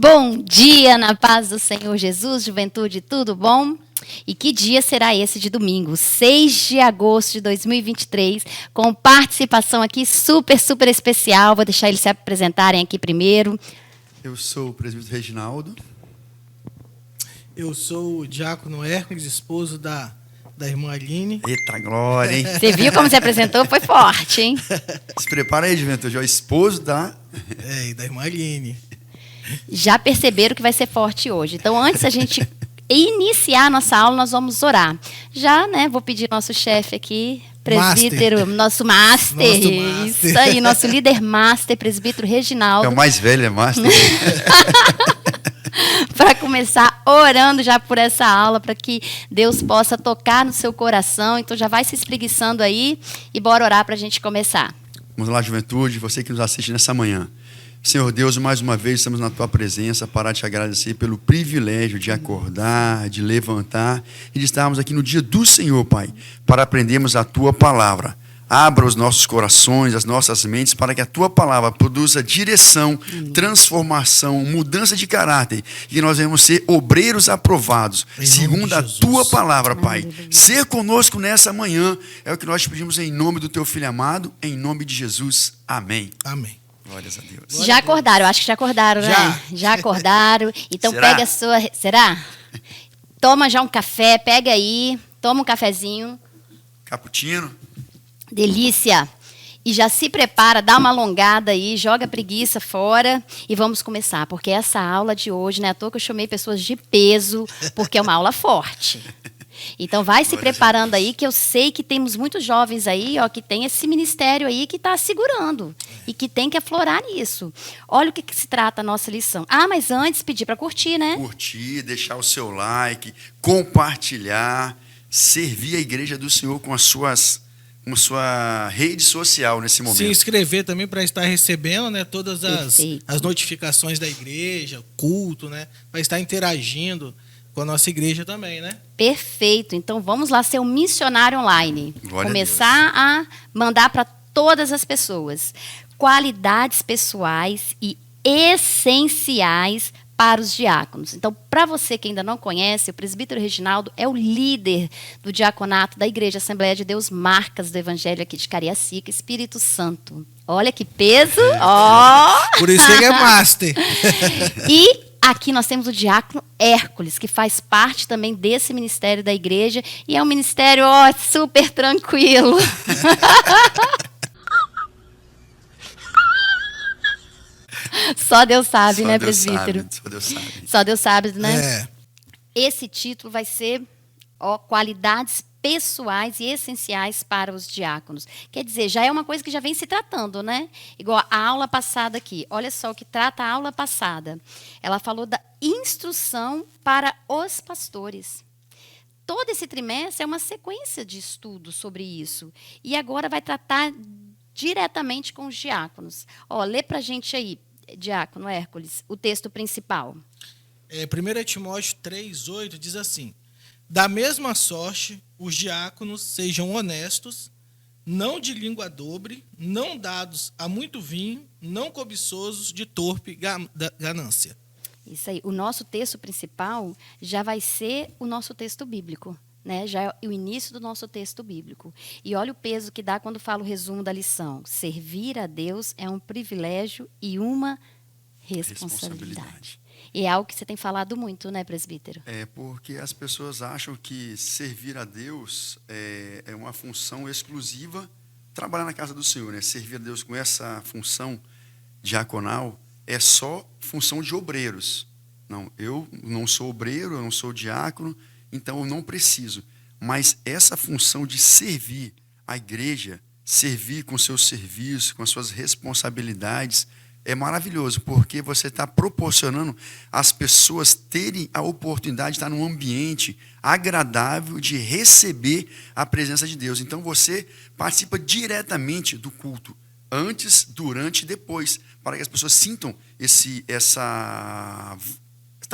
Bom dia na paz do Senhor Jesus, juventude, tudo bom? E que dia será esse de domingo, 6 de agosto de 2023, com participação aqui super especial. Vou deixar eles se apresentarem aqui primeiro. Eu sou o presbítero Reginaldo. Eu sou o diácono Hércules, esposo da irmã Aline. Eita glória, hein? Você viu como se apresentou? Foi forte, hein? Se prepara aí, juventude. É o esposo da... E da irmã Aline. Já perceberam que vai ser forte hoje. Então, antes a gente iniciar a nossa aula, nós vamos orar. Já, né, vou pedir nosso chefe aqui, presbítero, nosso master. Isso aí, nosso líder master, presbítero Reginaldo. É o mais velho, é master. Para começar orando já por essa aula, para que Deus possa tocar no seu coração. Então, já vai se espreguiçando aí e bora orar para a gente começar. Vamos lá, juventude, você que nos assiste nessa manhã. Senhor Deus, mais uma vez estamos na Tua presença para te agradecer pelo privilégio de acordar, de levantar e de estarmos aqui no dia do Senhor, Pai, para aprendermos a Tua palavra. Abra os nossos corações, as nossas mentes, para que a Tua palavra produza direção, transformação, mudança de caráter, e que nós venhamos ser obreiros aprovados, segundo a Tua palavra, Pai. Ser conosco nessa manhã é o que nós te pedimos em nome do Teu Filho amado, em nome de Jesus. Amém. Amém. Glórias a Deus. Já acordaram, acho que já acordaram, né? Já acordaram. Então Será? pega a sua... Será? Toma já um café, pega aí, toma um cafezinho. Cappuccino. Delícia. E já se prepara, dá uma alongada aí, joga a preguiça fora e vamos começar. Porque essa aula de hoje, né? À toa que eu chamei pessoas de peso, porque é uma aula forte. Então, vai se preparando aí, que eu sei que temos muitos jovens aí, ó, que tem esse ministério aí que está segurando e que tem que aflorar nisso. Olha o que se trata a nossa lição. Ah, mas antes, pedir para curtir, né? Curtir, deixar o seu like, compartilhar, servir a igreja do Senhor com sua rede social nesse momento. Se inscrever também para estar recebendo, né, todas as notificações da igreja, culto, né, para estar interagindo com a nossa igreja também, né? Perfeito. Então, vamos lá ser um missionário online. Glória Começar a mandar para todas as pessoas. Qualidades pessoais e essenciais para os diáconos. Então, para você que ainda não conhece, o presbítero Reginaldo é o líder do diaconato da Igreja Assembleia de Deus Marcas do Evangelho aqui de Cariacica, Espírito Santo. Olha que peso! Oh! Por isso que ele é master. E aqui nós temos o diácono Hércules, que faz parte também desse ministério da igreja. E é um ministério super tranquilo. Só Deus sabe, né, presbítero? Só Deus sabe. Só Deus sabe, né? É. Esse título vai ser qualidades pessoais e essenciais para os diáconos. Quer dizer, já é uma coisa que já vem se tratando, né? Igual a aula passada aqui. Olha só o que trata a aula passada. Ela falou da instrução para os pastores. Todo esse trimestre é uma sequência de estudos sobre isso. E agora vai tratar diretamente com os diáconos. Lê para a gente aí, diácono Hércules, o texto principal. 1 Timóteo 3,8 diz assim: da mesma sorte, os diáconos sejam honestos, não de língua dobre, não dados a muito vinho, não cobiçosos de torpe ganância. Isso aí. O nosso texto principal já vai ser o nosso texto bíblico, né? Já é o início do nosso texto bíblico. E olha o peso que dá quando fala o resumo da lição. Servir a Deus é um privilégio e uma responsabilidade. E é algo que você tem falado muito, né, presbítero? É porque as pessoas acham que servir a Deus é uma função exclusiva, trabalhar na casa do Senhor, né? Servir a Deus com essa função diaconal é só função de obreiros. Não, eu não sou obreiro, eu não sou diácono, então eu não preciso. Mas essa função de servir a igreja, servir com seus serviços, com as suas responsabilidades, é maravilhoso, porque você está proporcionando às pessoas terem a oportunidade de estar num ambiente agradável de receber a presença de Deus. Então você participa diretamente do culto, antes, durante e depois, para que as pessoas sintam essa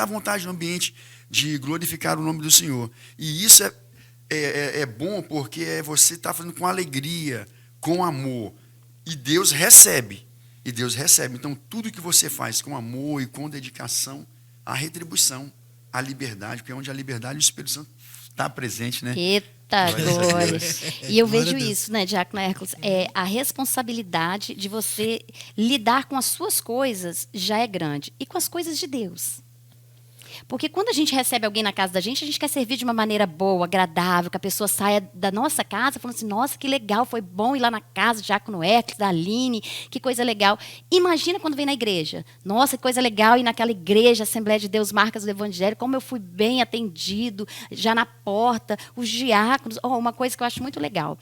vontade no ambiente de glorificar o nome do Senhor. E isso é bom porque você está fazendo com alegria, com amor, e Deus recebe. E Deus recebe. Então, tudo que você faz com amor e com dedicação, a retribuição, a liberdade, porque é onde a liberdade o Espírito Santo está presente, né? Eita, glória. E eu Glória a vejo Deus. isso, né, Diácono Hércules? A responsabilidade de você lidar com as suas coisas já é grande. E com as coisas de Deus. Porque quando a gente recebe alguém na casa da gente, a gente quer servir de uma maneira boa, agradável, que a pessoa saia da nossa casa falando assim, nossa, que legal, foi bom ir lá na casa do Diácono Hércules, da Aline, que coisa legal. Imagina quando vem na igreja. Nossa, que coisa legal ir naquela igreja, Assembleia de Deus, Marcas do Evangelho, como eu fui bem atendido, já na porta, os diáconos. Uma coisa que eu acho muito legal.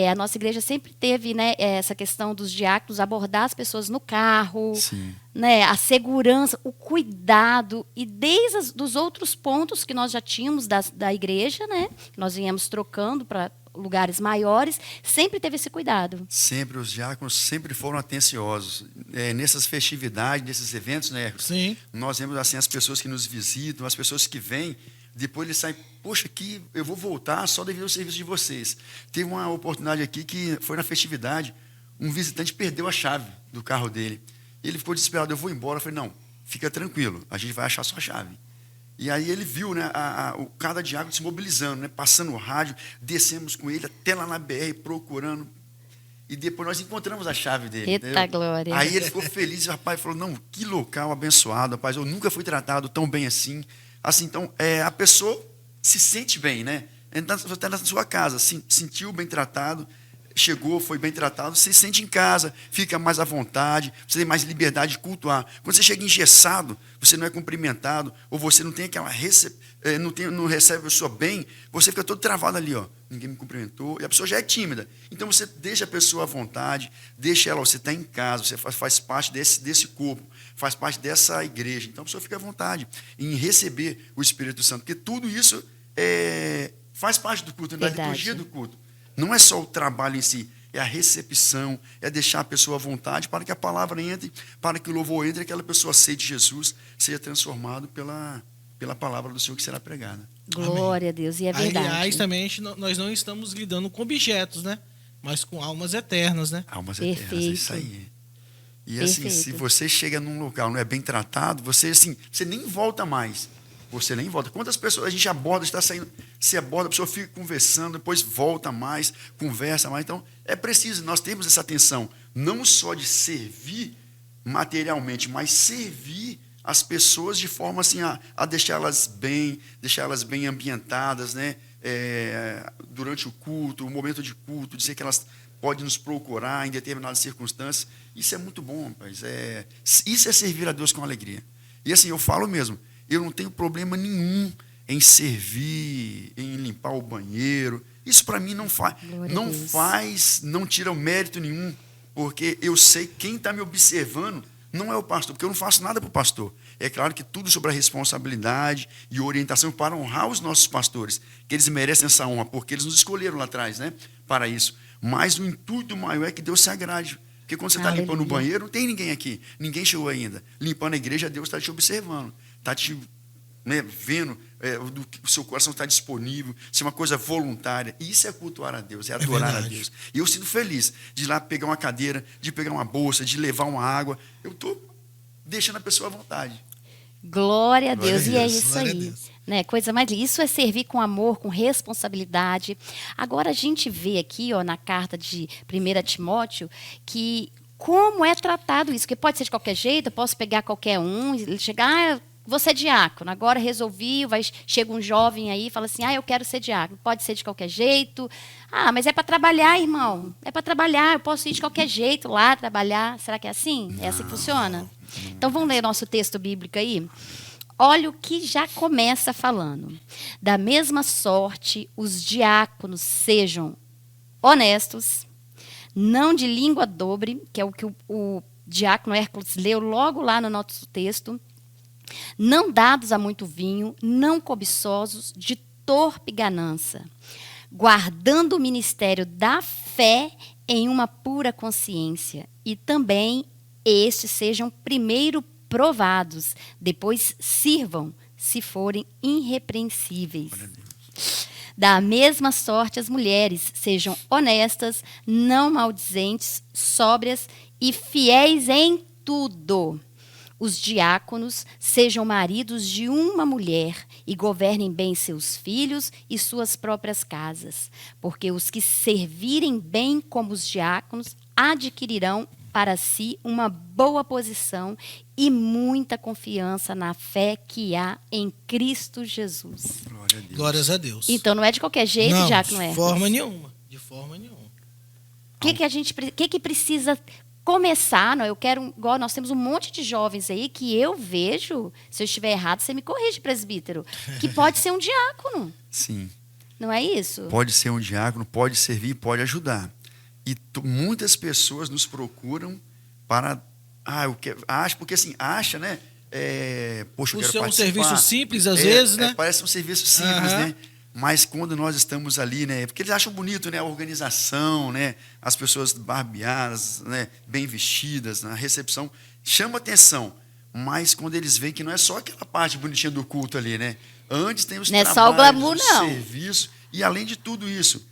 A nossa igreja sempre teve, né, essa questão dos diáconos abordar as pessoas no carro, Sim. né, a segurança, o cuidado, e desde dos outros pontos que nós já tínhamos da igreja, né, que nós viemos trocando para lugares maiores, sempre teve esse cuidado. Sempre, os diáconos sempre foram atenciosos. Nessas festividades, nesses eventos, né? Sim. Nós vemos assim as pessoas que nos visitam, as pessoas que vêm, depois eles saem, poxa, aqui eu vou voltar só devido ao serviço de vocês. Teve uma oportunidade aqui que foi na festividade, um visitante perdeu a chave do carro dele. Ele ficou desesperado, eu vou embora. Eu falei, não, fica tranquilo, a gente vai achar sua chave. E aí ele viu, né, cada diácono se mobilizando, né, passando o rádio, descemos com ele até lá na BR, procurando. E depois nós encontramos a chave dele. Eita, entendeu? glória. Aí ele ficou feliz, o rapaz falou, não, que local abençoado, rapaz, eu nunca fui tratado tão bem assim. Assim, então, a pessoa se sente bem, né? Você está na sua casa, sentiu bem tratado, chegou, foi bem tratado, você se sente em casa, fica mais à vontade, você tem mais liberdade de cultuar. Quando você chega engessado, você não é cumprimentado, ou você não tem aquela não recebe a pessoa bem, você fica todo travado ali, ó. Ninguém me cumprimentou, e a pessoa já é tímida. Então você deixa a pessoa à vontade, deixa ela, você está em casa, você faz parte desse corpo, faz parte dessa igreja. Então a pessoa fica à vontade em receber o Espírito Santo, porque tudo isso faz parte do culto, da liturgia do culto. Não é só o trabalho em si, é a recepção, é deixar a pessoa à vontade para que a palavra entre, para que o louvor entre, aquela pessoa aceite Jesus, seja transformado pela palavra do Senhor que será pregada. Glória a Deus, e é verdade. Aliás, também nós não estamos lidando com objetos, né? Mas com almas eternas, né? Almas Perfeito. eternas, é isso aí. E assim, se você chega num local, não é bem tratado, você nem volta mais. Você nem volta. Quantas pessoas a gente aborda, está saindo, se aborda, a pessoa fica conversando, depois volta mais, conversa mais. Então, é preciso, nós temos essa atenção, não só de servir materialmente, mas servir as pessoas de forma assim, a deixá-las bem ambientadas, né? Durante o culto, o momento de culto, dizer que elas podem nos procurar em determinadas circunstâncias. Isso é muito bom, rapaz. Isso é servir a Deus com alegria. E assim, eu falo mesmo, eu não tenho problema nenhum em servir, em limpar o banheiro. Isso para mim não tira o mérito nenhum, porque eu sei quem está me observando não é o pastor, porque eu não faço nada para o pastor. É claro que tudo sobre a responsabilidade e orientação para honrar os nossos pastores, que eles merecem essa honra, porque eles nos escolheram lá atrás, né, para isso. Mas o intuito maior é que Deus se agrade. Porque quando você está limpando o banheiro, não tem ninguém aqui, ninguém chegou ainda. Limpando a igreja, Deus está te observando, está te vendo, o seu coração está disponível, se é uma coisa voluntária. Isso é cultuar a Deus, é adorar a Deus. E eu sinto feliz de ir lá pegar uma cadeira, de pegar uma bolsa, de levar uma água. Eu estou deixando a pessoa à vontade. Glória a Deus, e é isso aí. Né? Coisa mais linda. Isso é servir com amor, com responsabilidade. Agora a gente vê aqui, na carta de 1 Timóteo, que como é tratado isso, que pode ser de qualquer jeito, eu posso pegar qualquer um, e chegar, você é diácono, agora resolvi, chega um jovem aí e fala assim, eu quero ser diácono, pode ser de qualquer jeito. Mas é para trabalhar, irmão, é para trabalhar, eu posso ir de qualquer jeito lá trabalhar. Será que é assim? É assim que funciona? Então vamos ler nosso texto bíblico aí? Olha o que já começa falando. Da mesma sorte, os diáconos sejam honestos, não de língua dobre, que é o que o diácono Hércules leu logo lá no nosso texto, não dados a muito vinho, não cobiçosos, de torpe ganância, guardando o ministério da fé em uma pura consciência, e também estes sejam primeiro provados, depois sirvam, se forem irrepreensíveis. Da mesma sorte, as mulheres sejam honestas, não maldizentes, sóbrias e fiéis em tudo. Os diáconos sejam maridos de uma mulher e governem bem seus filhos e suas próprias casas, porque os que servirem bem como os diáconos adquirirão para si uma boa posição e muita confiança na fé que há em Cristo Jesus. Glória a Deus. Glórias a Deus. Então não é de qualquer jeito, Não, diácono de Hércules? forma nenhuma. De forma nenhuma. O que precisa começar? Não, eu quero, igual nós temos um monte de jovens aí que eu vejo, se eu estiver errado, você me corrige, presbítero, que pode ser um diácono. Sim. Não é isso? Pode ser um diácono, pode servir, pode ajudar. E muitas pessoas nos procuram para... porque assim, acha, né? Poxa, eu Por quero ser um participar. serviço simples, às vezes, né? Parece um serviço simples, Aham. né? Mas quando nós estamos ali, né? Porque eles acham bonito, né? A organização, né? As pessoas barbeadas, né? Bem vestidas, na recepção. Chama atenção. Mas quando eles veem que não é só aquela parte bonitinha do culto ali, né? Antes tem os Não é trabalhos, só o glamour, o não. serviço. E além de tudo isso,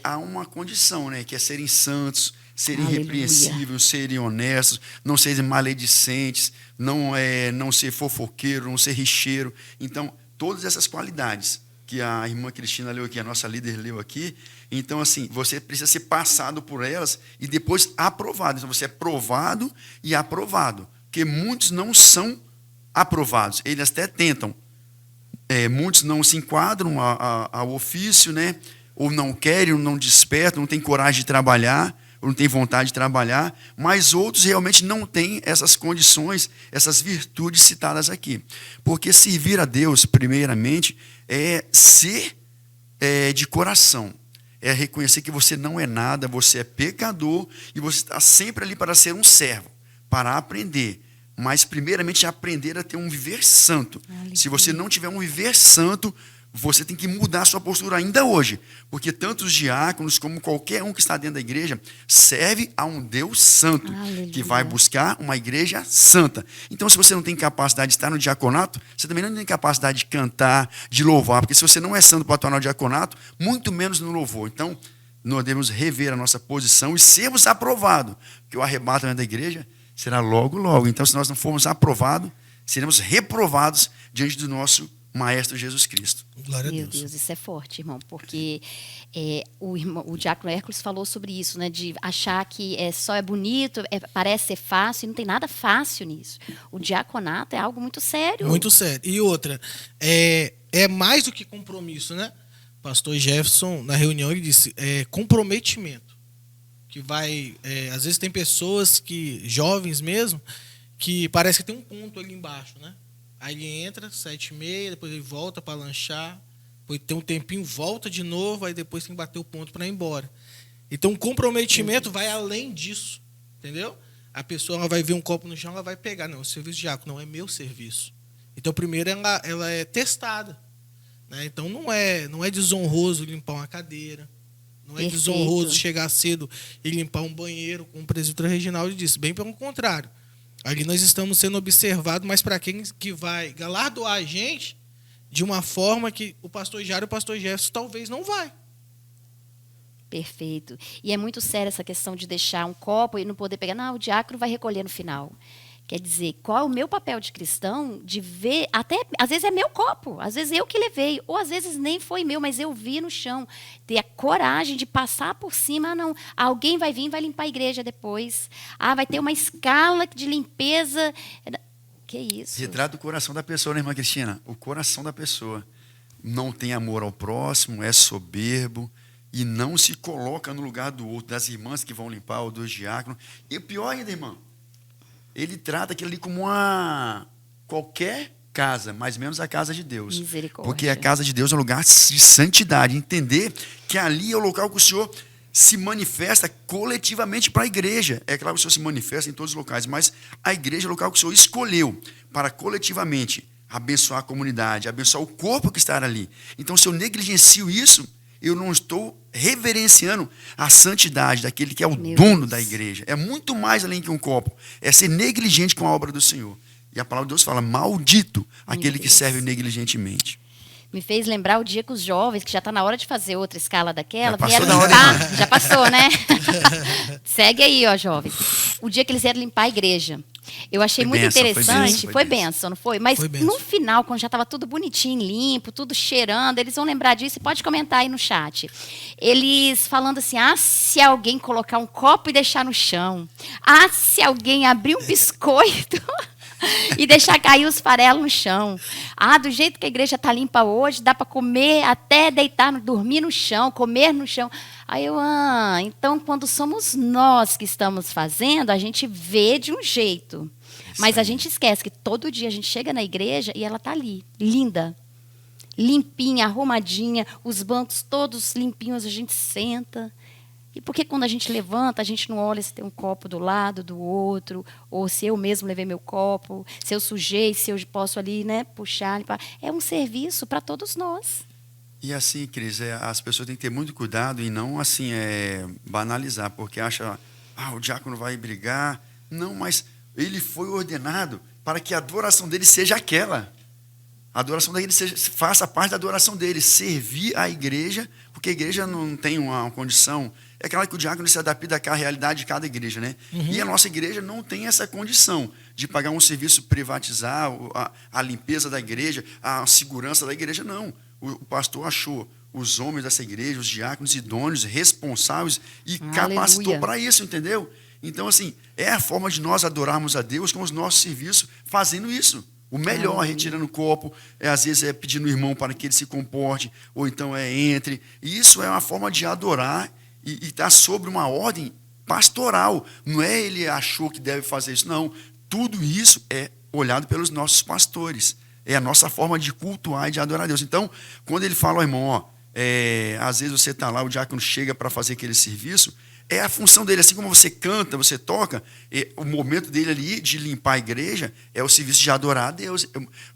há uma condição, né? Que é serem santos, serem Aleluia. irrepreensíveis, serem honestos, não serem maledicentes, não ser fofoqueiro, não ser richeiro. Então, todas essas qualidades que a irmã Cristina leu aqui, a nossa líder leu aqui. Então, assim, você precisa ser passado por elas e depois aprovado. Então, você é provado e aprovado. Porque muitos não são aprovados. Eles até tentam. Muitos não se enquadram ao ofício, né? Ou não querem, ou não despertam, não têm coragem de trabalhar, ou não têm vontade de trabalhar, mas outros realmente não têm essas condições, essas virtudes citadas aqui. Porque servir a Deus, primeiramente, é ser de coração, é reconhecer que você não é nada, você é pecador e você está sempre ali para ser um servo, para aprender. Mas, primeiramente, aprender a ter um viver santo. Aleluia. Se você não tiver um viver santo, você tem que mudar a sua postura ainda hoje. Porque tanto os diáconos, como qualquer um que está dentro da igreja, serve a um Deus santo, Aleluia. que vai buscar uma igreja santa. Então, se você não tem capacidade de estar no diaconato, você também não tem capacidade de cantar, de louvar. Porque se você não é santo para atuar no diaconato, muito menos no louvor. Então, nós devemos rever a nossa posição e sermos aprovados. Porque o arrebatamento da igreja será logo, logo. Então, se nós não formos aprovados, seremos reprovados diante do nosso Maestro Jesus Cristo. Glória a Meu Deus. Deus, isso é forte, irmão, porque o diácono Hércules falou sobre isso, né, de achar que só é bonito, parece ser fácil, e não tem nada fácil nisso. O diaconato é algo muito sério. Muito sério. E outra, é mais do que compromisso, né? Pastor Jefferson, na reunião, ele disse, comprometimento. Que vai, às vezes tem pessoas jovens mesmo, que parece que tem um ponto ali embaixo, né? Aí ele entra, 7h30, depois ele volta para lanchar, depois tem um tempinho, volta de novo, aí depois tem que bater o ponto para ir embora. Então, o comprometimento vai além disso, entendeu? A pessoa ela vai ver um copo no chão, ela vai pegar. Não, o serviço de diácono não é meu serviço. Então, primeiro ela é testada. Né? Então, não é desonroso limpar uma cadeira, não é Perfeito. desonroso chegar cedo e limpar um banheiro, como o presbítero Reginaldo disse. Bem pelo contrário. Ali nós estamos sendo observados, mas para quem que vai galardoar a gente de uma forma que o pastor Jário e o pastor Jefferson talvez não vai. Perfeito. E é muito séria essa questão de deixar um copo e não poder pegar. Não, o diácono vai recolher no final. Quer dizer, qual é o meu papel de cristão de ver, até às vezes é meu copo, às vezes eu que levei, ou às vezes nem foi meu, mas eu vi no chão. Ter a coragem de passar por cima, não. Alguém vai vir e vai limpar a igreja depois. Vai ter uma escala de limpeza. Que isso? Retrata o coração da pessoa, né, irmã Cristina? O coração da pessoa. Não tem amor ao próximo, é soberbo e não se coloca no lugar do outro, das irmãs que vão limpar ou dos diáconos. E pior ainda, irmão, ele trata aquilo ali como qualquer casa, mais menos a casa de Deus. Misericórdia. Porque a casa de Deus é um lugar de santidade. Entender que ali é o local que o Senhor se manifesta coletivamente para a igreja. É claro que o Senhor se manifesta em todos os locais, mas a igreja é o local que o Senhor escolheu para coletivamente abençoar a comunidade, abençoar o corpo que está ali. Então, se eu negligencio isso, eu não estou reverenciando a santidade daquele que é o dono da igreja. É muito mais além que um copo. É ser negligente com a obra do Senhor. E a palavra de Deus fala, maldito aquele que serve negligentemente. Me fez lembrar o dia que os jovens, que já está na hora de fazer outra escala daquela, Já passou vieram da hora, limpar. Já passou, né? Segue aí, ó, jovem. O dia que eles vieram limpar a igreja. Eu achei Foi muito bênção, foi interessante. bênção, foi Foi bênção. bênção, não foi? Mas Foi bênção. no final, quando já estava tudo bonitinho, limpo, tudo cheirando, eles vão lembrar disso e pode comentar aí no chat. Eles falando assim: ah, se alguém colocar um copo e deixar no chão. Ah, se alguém abrir um biscoito e deixar cair os farelos no chão. Ah, do jeito que a igreja está limpa hoje, dá para comer até deitar, dormir no chão, comer no chão. Aí eu, então quando somos nós que estamos fazendo, a gente vê de um jeito. Mas a gente esquece que todo dia a gente chega na igreja e ela está ali, linda, limpinha, arrumadinha, os bancos todos limpinhos, a gente senta. E por que quando a gente levanta, a gente não olha se tem um copo do lado do outro, ou se eu mesmo levei meu copo, se eu sujei, se eu posso ali, né, puxar, limpar. É um serviço para todos nós. E assim, Cris, as pessoas têm que ter muito cuidado e não assim banalizar, porque acha, o diácono vai brigar. Não, mas ele foi ordenado para que a adoração dele seja aquela. A adoração dele faça parte da adoração dele, servir a igreja, porque a igreja não tem uma condição. É claro que o diácono se adapta à realidade de cada igreja, né? Uhum. E a nossa igreja não tem essa condição de pagar um serviço, privatizar a limpeza da igreja, a segurança da igreja, não. O pastor achou os homens dessa igreja, os diáconos idôneos, responsáveis e capacitou para isso, entendeu? Então, assim, é a forma de nós adorarmos a Deus com os nossos serviços, fazendo isso. O melhor, retirando o copo, às vezes pedindo o irmão para que ele se comporte, ou então entre. E isso é uma forma de adorar e está sobre uma ordem pastoral. Não é ele achou que deve fazer isso, não. Tudo isso é olhado pelos nossos pastores. É a nossa forma de cultuar e de adorar a Deus. Então, quando ele fala, irmão, às vezes você está lá, o diácono chega para fazer aquele serviço, é a função dele, assim como você canta, você toca, o momento dele ali de limpar a igreja é o serviço de adorar a Deus,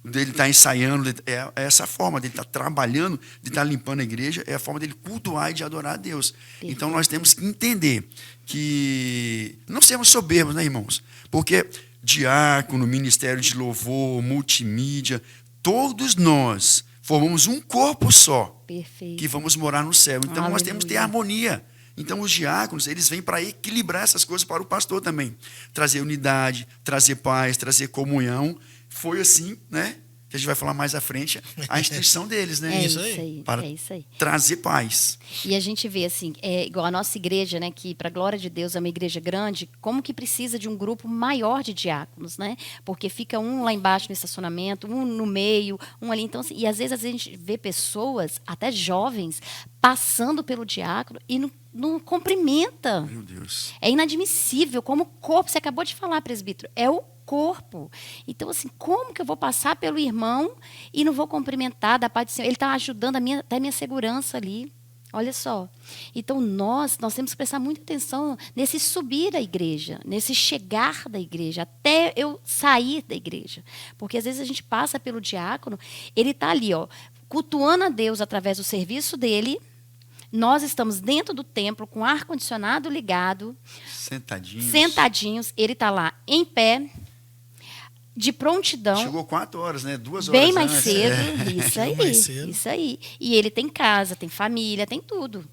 dele estar ensaiando, é essa forma, dele estar trabalhando, de estar limpando a igreja, é a forma dele cultuar e de adorar a Deus. Então nós temos que entender que não sermos soberbos, né, irmãos? Porque diácono, ministério de louvor, multimídia, todos nós formamos um corpo só. Perfeito. Que vamos morar no céu. Então nós temos que ter harmonia. Então, os diáconos, eles vêm para equilibrar essas coisas para o pastor também. Trazer unidade, trazer paz, trazer comunhão. Foi assim, né? Que a gente vai falar mais à frente, a instituição deles, né? É isso aí. Para é isso aí. trazer paz. E a gente vê, assim, igual a nossa igreja, né? Que, para a glória de Deus, é uma igreja grande, como que precisa de um grupo maior de diáconos, né? Porque fica um lá embaixo no estacionamento, um no meio, um ali. Então, assim, e às vezes a gente vê pessoas, até jovens, passando pelo diácono e não cumprimenta. Meu Deus. É inadmissível como o corpo, você acabou de falar, presbítero, é o corpo. Então, assim, como que eu vou passar pelo irmão e não vou cumprimentar da paz do Senhor? Ele está ajudando até a minha segurança ali. Olha só. Então, nós temos que prestar muita atenção nesse subir da igreja, nesse chegar da igreja, até eu sair da igreja. Porque, às vezes, a gente passa pelo diácono, ele está ali, cultuando a Deus através do serviço dele. Nós estamos dentro do templo com ar-condicionado ligado. Sentadinhos. Ele está lá em pé, de prontidão. Chegou 4 horas, né? 2 horas bem mais antes. cedo. Isso aí. E ele tem casa, tem família, tem tudo.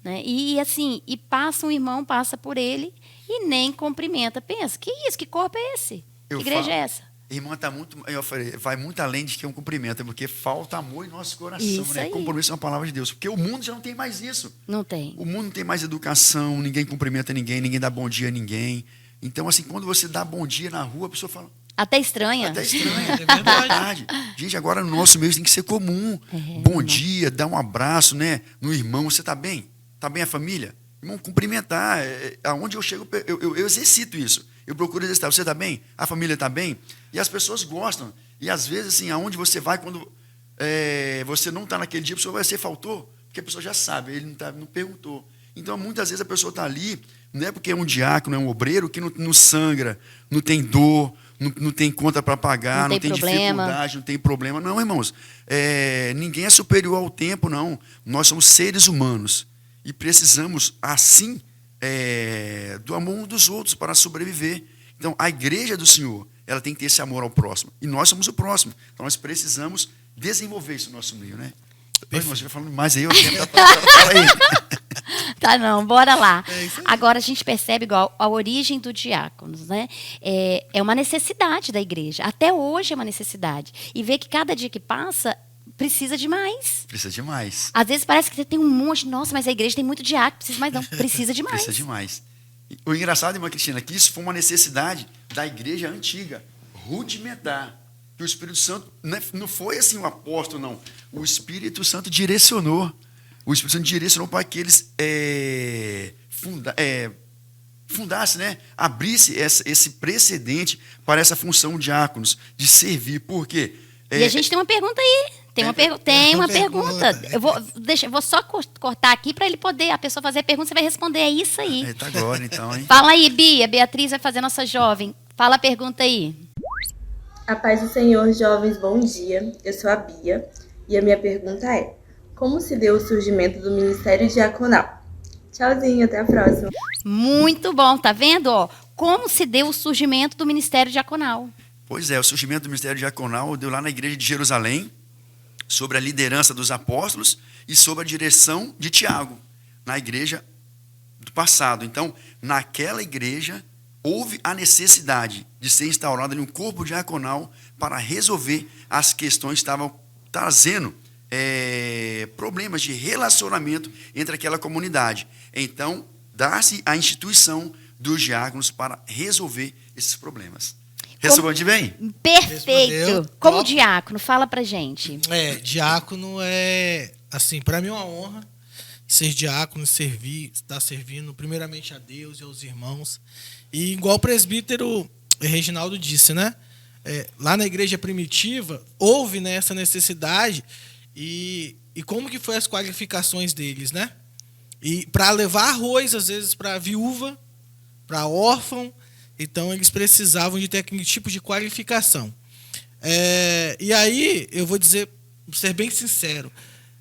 Né? E assim, passa um irmão, passa por ele e nem cumprimenta. Pensa, que isso? Que corpo é esse? Que igreja é essa? Irmã, eu falei, vai muito além de que um cumprimento, porque falta amor em nosso coração, isso né? Aí. Compromisso é uma palavra de Deus. Porque o mundo já não tem mais isso. Não tem. O mundo não tem mais educação, ninguém cumprimenta ninguém dá bom dia a ninguém. Então, assim, quando você dá bom dia na rua, a pessoa fala... Até estranha. É verdade. Gente, agora no nosso meio tem que ser comum. Bom dia, dar um abraço, né? No irmão, você está bem? Está bem a família? Irmão, cumprimentar. Aonde eu chego, eu exercito isso. Eu procuro exercitar. Você está bem? A família está bem? E as pessoas gostam. E às vezes, assim, aonde você vai, quando você não está naquele dia, a pessoa vai ser faltou, porque a pessoa já sabe, ele não perguntou. Então, muitas vezes a pessoa está ali, não é porque é um diácono, é um obreiro, que não sangra, não tem dor, não tem conta para pagar, não tem dificuldade, não tem problema. Não, irmãos, ninguém é superior ao tempo, não. Nós somos seres humanos e precisamos, assim, do amor uns dos outros para sobreviver. Então, a igreja do Senhor, ela tem que ter esse amor ao próximo. E nós somos o próximo. Então, nós precisamos desenvolver isso no nosso meio, né? Nós já falando mais aí, eu tenho fala aí. Tá, não, bora lá. É isso aí. Agora a gente percebe igual a origem do diáconos, né? É uma necessidade da igreja. Até hoje é uma necessidade. E ver que cada dia que passa precisa de mais. Precisa demais. Às vezes parece que você tem um monte, nossa, mas a igreja tem muito diácono, precisa mais não, precisa de mais. Precisa demais. O engraçado, irmã Cristina, é que isso foi uma necessidade da igreja antiga, rudimentar. Que o Espírito Santo não foi assim um apóstolo, não. O Espírito Santo direcionou. O Espírito Santo direcionou para que eles fundassem, né? Abrisse esse precedente para essa função de diáconos, de servir. Por quê? E a gente tem uma pergunta aí. Tem uma pergunta. Eu vou só cortar aqui para ele poder, a pessoa fazer a pergunta, você vai responder, é isso aí. Tá agora, então, hein? Fala aí, Bia. Beatriz vai fazer nossa jovem. Fala a pergunta aí. A paz do Senhor, jovens, bom dia. Eu sou a Bia e a minha pergunta é: como se deu o surgimento do ministério diaconal? Tchauzinho, até a próxima. Muito bom, tá vendo? Ó, como se deu o surgimento do ministério diaconal? Pois é, o surgimento do ministério diaconal deu lá na igreja de Jerusalém, sobre a liderança dos apóstolos e sob a direção de Tiago, na igreja do passado. Então, naquela igreja, houve a necessidade de ser instaurado um corpo diaconal para resolver as questões que estavam trazendo problemas de relacionamento entre aquela comunidade. Então, dá-se a instituição dos diáconos para resolver esses problemas. Responde bem? Perfeito. Respondeu. Como Top. diácono, fala pra gente. Diácono é, assim, para mim é uma honra ser diácono, servir, estar servindo primeiramente a Deus e aos irmãos. E igual o presbítero Reginaldo disse, né? Lá na igreja primitiva, houve, né, essa necessidade e como que foi as qualificações deles, né? E para levar arroz, às vezes, para viúva, para órfão, então eles precisavam de ter aquele tipo de qualificação. E aí, eu vou ser bem sincero,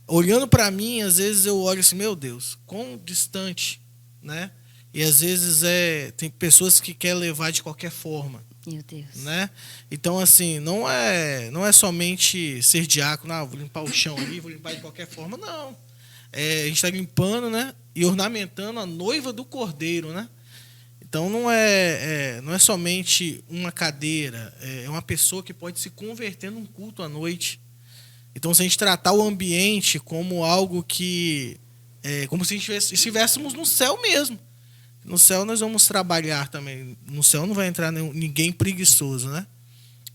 olhando para mim, às vezes eu olho assim, meu Deus, quão distante, né? E às vezes tem pessoas que querem levar de qualquer forma. Meu Deus. Né? Então, assim, não é somente ser diácono, vou limpar o chão ali, vou limpar de qualquer forma, não. A gente está limpando, né? E ornamentando a noiva do cordeiro, né? Então, não é somente uma cadeira, é uma pessoa que pode se converter num culto à noite. Então, se a gente tratar o ambiente como algo que... como se estivéssemos no céu mesmo. No céu nós vamos trabalhar também. No céu não vai entrar ninguém preguiçoso, né?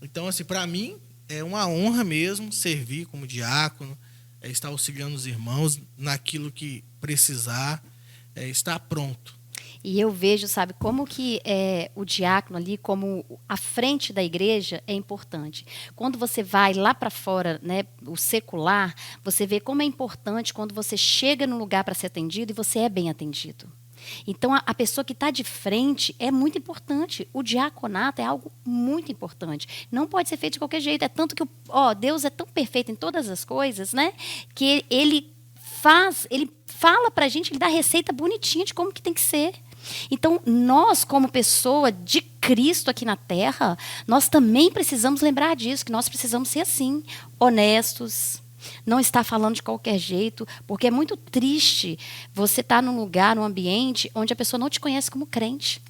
Então, assim, para mim, é uma honra mesmo servir como diácono, estar auxiliando os irmãos naquilo que precisar, estar pronto. E eu vejo, sabe, como que o diácono ali, como a frente da igreja, é importante. Quando você vai lá para fora, né, o secular, você vê como é importante quando você chega no lugar para ser atendido e você é bem atendido. Então, a pessoa que está de frente é muito importante. O diaconato é algo muito importante. Não pode ser feito de qualquer jeito. É tanto que Deus é tão perfeito em todas as coisas, né? Que ele fala para a gente, ele dá a receita bonitinha de como que tem que ser. Então, nós, como pessoa de Cristo aqui na Terra, nós também precisamos lembrar disso, que nós precisamos ser assim, honestos, não estar falando de qualquer jeito, porque é muito triste você estar num lugar, num ambiente, onde a pessoa não te conhece como crente,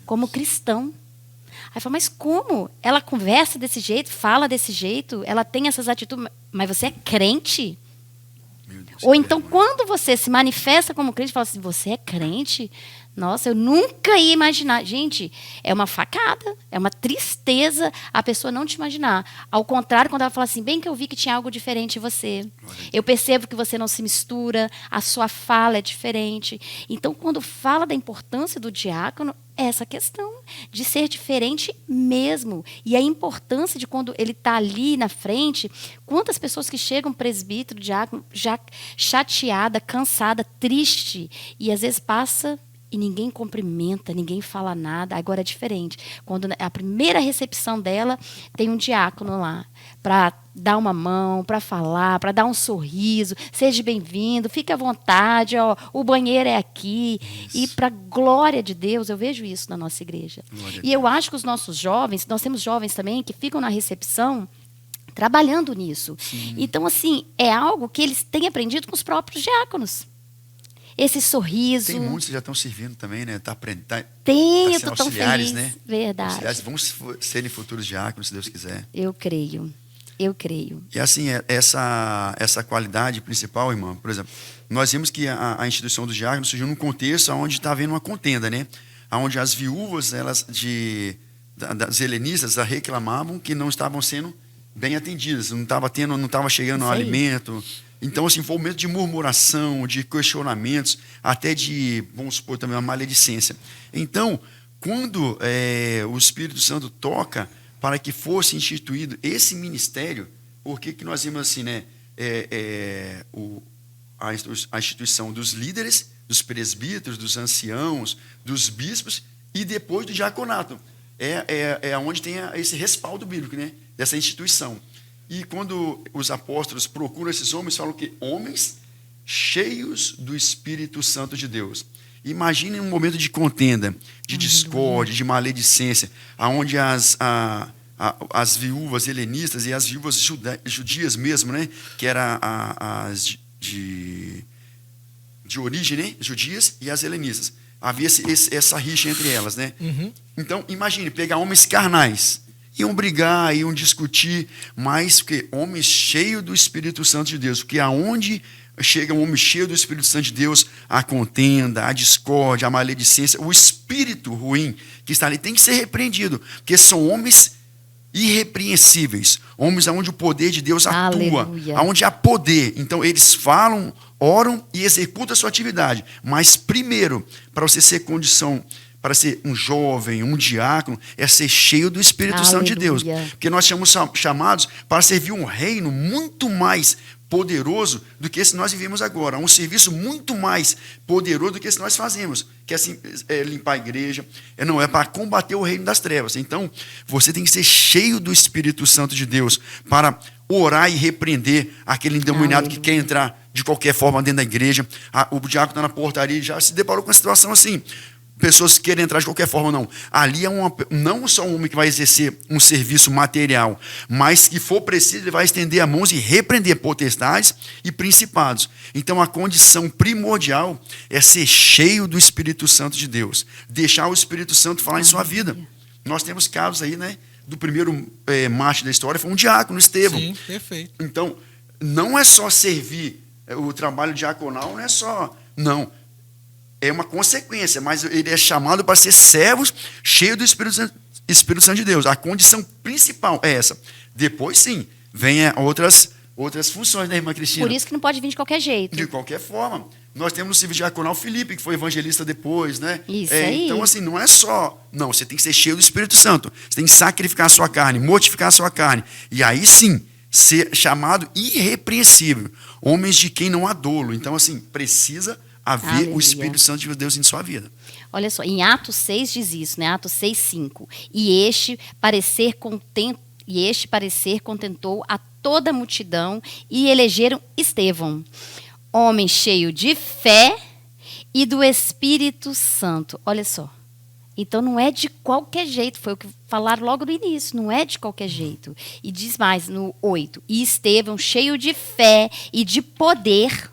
como cristão. Aí fala, mas como? Ela conversa desse jeito, fala desse jeito, ela tem essas atitudes, mas você é crente? Ou então, quando você se manifesta como crente, fala assim, você é crente? Nossa, eu nunca ia imaginar. Gente, é uma facada, é uma tristeza a pessoa não te imaginar. Ao contrário, quando ela fala assim, bem que eu vi que tinha algo diferente em você. Eu percebo que você não se mistura, a sua fala é diferente. Então, quando fala da importância do diácono, é essa questão de ser diferente mesmo. E a importância de quando ele está ali na frente, quantas pessoas que chegam presbítero, diácono, já chateada, cansada, triste, e às vezes passa e ninguém cumprimenta, ninguém fala nada. Agora é diferente. Quando a primeira recepção dela, tem um diácono lá para dar uma mão, para falar, para dar um sorriso. Seja bem-vindo, fique à vontade, o banheiro é aqui. Isso. E para a glória de Deus, eu vejo isso na nossa igreja. E eu acho que os nossos jovens, nós temos jovens também que ficam na recepção trabalhando nisso. Então, assim, é algo que eles têm aprendido com os próprios diáconos. Esse sorriso. Tem muitos que já estão servindo também, né? Eu sendo tô tão auxiliares, feliz. né? Verdade. Auxiliares vão serem futuros diáconos, se Deus quiser. Eu creio. E assim, essa qualidade principal, irmã, por exemplo, nós vimos que a instituição dos diáconos surgiu num contexto onde está havendo uma contenda, né? Onde as viúvas das helenistas reclamavam que não estavam sendo bem atendidas, não estava chegando alimento. Então, assim, foi um momento de murmuração, de questionamentos, até de, vamos supor, também uma maledicência. Então, quando o Espírito Santo toca para que fosse instituído esse ministério, por que nós vimos assim, né? A instituição dos líderes, dos presbíteros, dos anciãos, dos bispos e depois do diaconato. É onde tem esse respaldo bíblico, né? Dessa instituição. E quando os apóstolos procuram esses homens, falam que homens cheios do Espírito Santo de Deus. Imaginem um momento de contenda, de discórdia, de maledicência, onde as viúvas helenistas e as viúvas judias mesmo, né? Que eram as de origem, né? Judias e as helenistas. Havia essa rixa entre elas, né? Então, imagine, pegar homens carnais, iam brigar, iam discutir, mas porque homens cheios do Espírito Santo de Deus, porque aonde chega um homem cheio do Espírito Santo de Deus, a contenda, a discórdia, a maledicência, o espírito ruim que está ali tem que ser repreendido, porque são homens irrepreensíveis, homens onde o poder de Deus atua, onde há poder. Então eles falam, oram e executam a sua atividade, mas primeiro, para você ser condição para ser um jovem, um diácono, é ser cheio do Espírito Santo de Deus. Porque nós somos chamados para servir um reino muito mais poderoso do que esse nós vivemos agora. Um serviço muito mais poderoso do que esse nós fazemos. Que é limpar a igreja. Não, é para combater o reino das trevas. Então, você tem que ser cheio do Espírito Santo de Deus para orar e repreender aquele endemoniado que quer entrar de qualquer forma dentro da igreja. O diácono está na portaria e já se deparou com uma situação assim. Pessoas que querem entrar de qualquer forma, não. Ali não só um homem que vai exercer um serviço material, mas que for preciso, ele vai estender as mãos e repreender potestades e principados. Então, a condição primordial é ser cheio do Espírito Santo de Deus. Deixar o Espírito Santo falar em sua vida. Nós temos casos aí, né? Do primeiro mártir da história, foi um diácono, Estevão. Sim, perfeito. Então, não é só servir, o trabalho diaconal não é só... Não. É uma consequência, mas ele é chamado para ser servos cheios do Espírito Santo de Deus. A condição principal é essa. Depois, sim, vem outras funções, né, irmã Cristina? Por isso que não pode vir de qualquer jeito. De qualquer forma. Nós temos no serviço diaconal Filipe, que foi evangelista depois, né? Isso aí. Então, assim, não é só... Não, você tem que ser cheio do Espírito Santo. Você tem que sacrificar a sua carne, mortificar a sua carne. E aí, sim, ser chamado irrepreensível. Homens de quem não há dolo. Então, assim, precisa haver o Espírito Santo de Deus em sua vida. Olha só, em Atos 6 diz isso, né? Atos 6:5. E este parecer contentou a toda a multidão e elegeram Estevão, homem cheio de fé e do Espírito Santo. Olha só. Então não é de qualquer jeito, foi o que falaram logo no início, não é de qualquer jeito. E diz mais no 8. E Estevão, cheio de fé e de poder,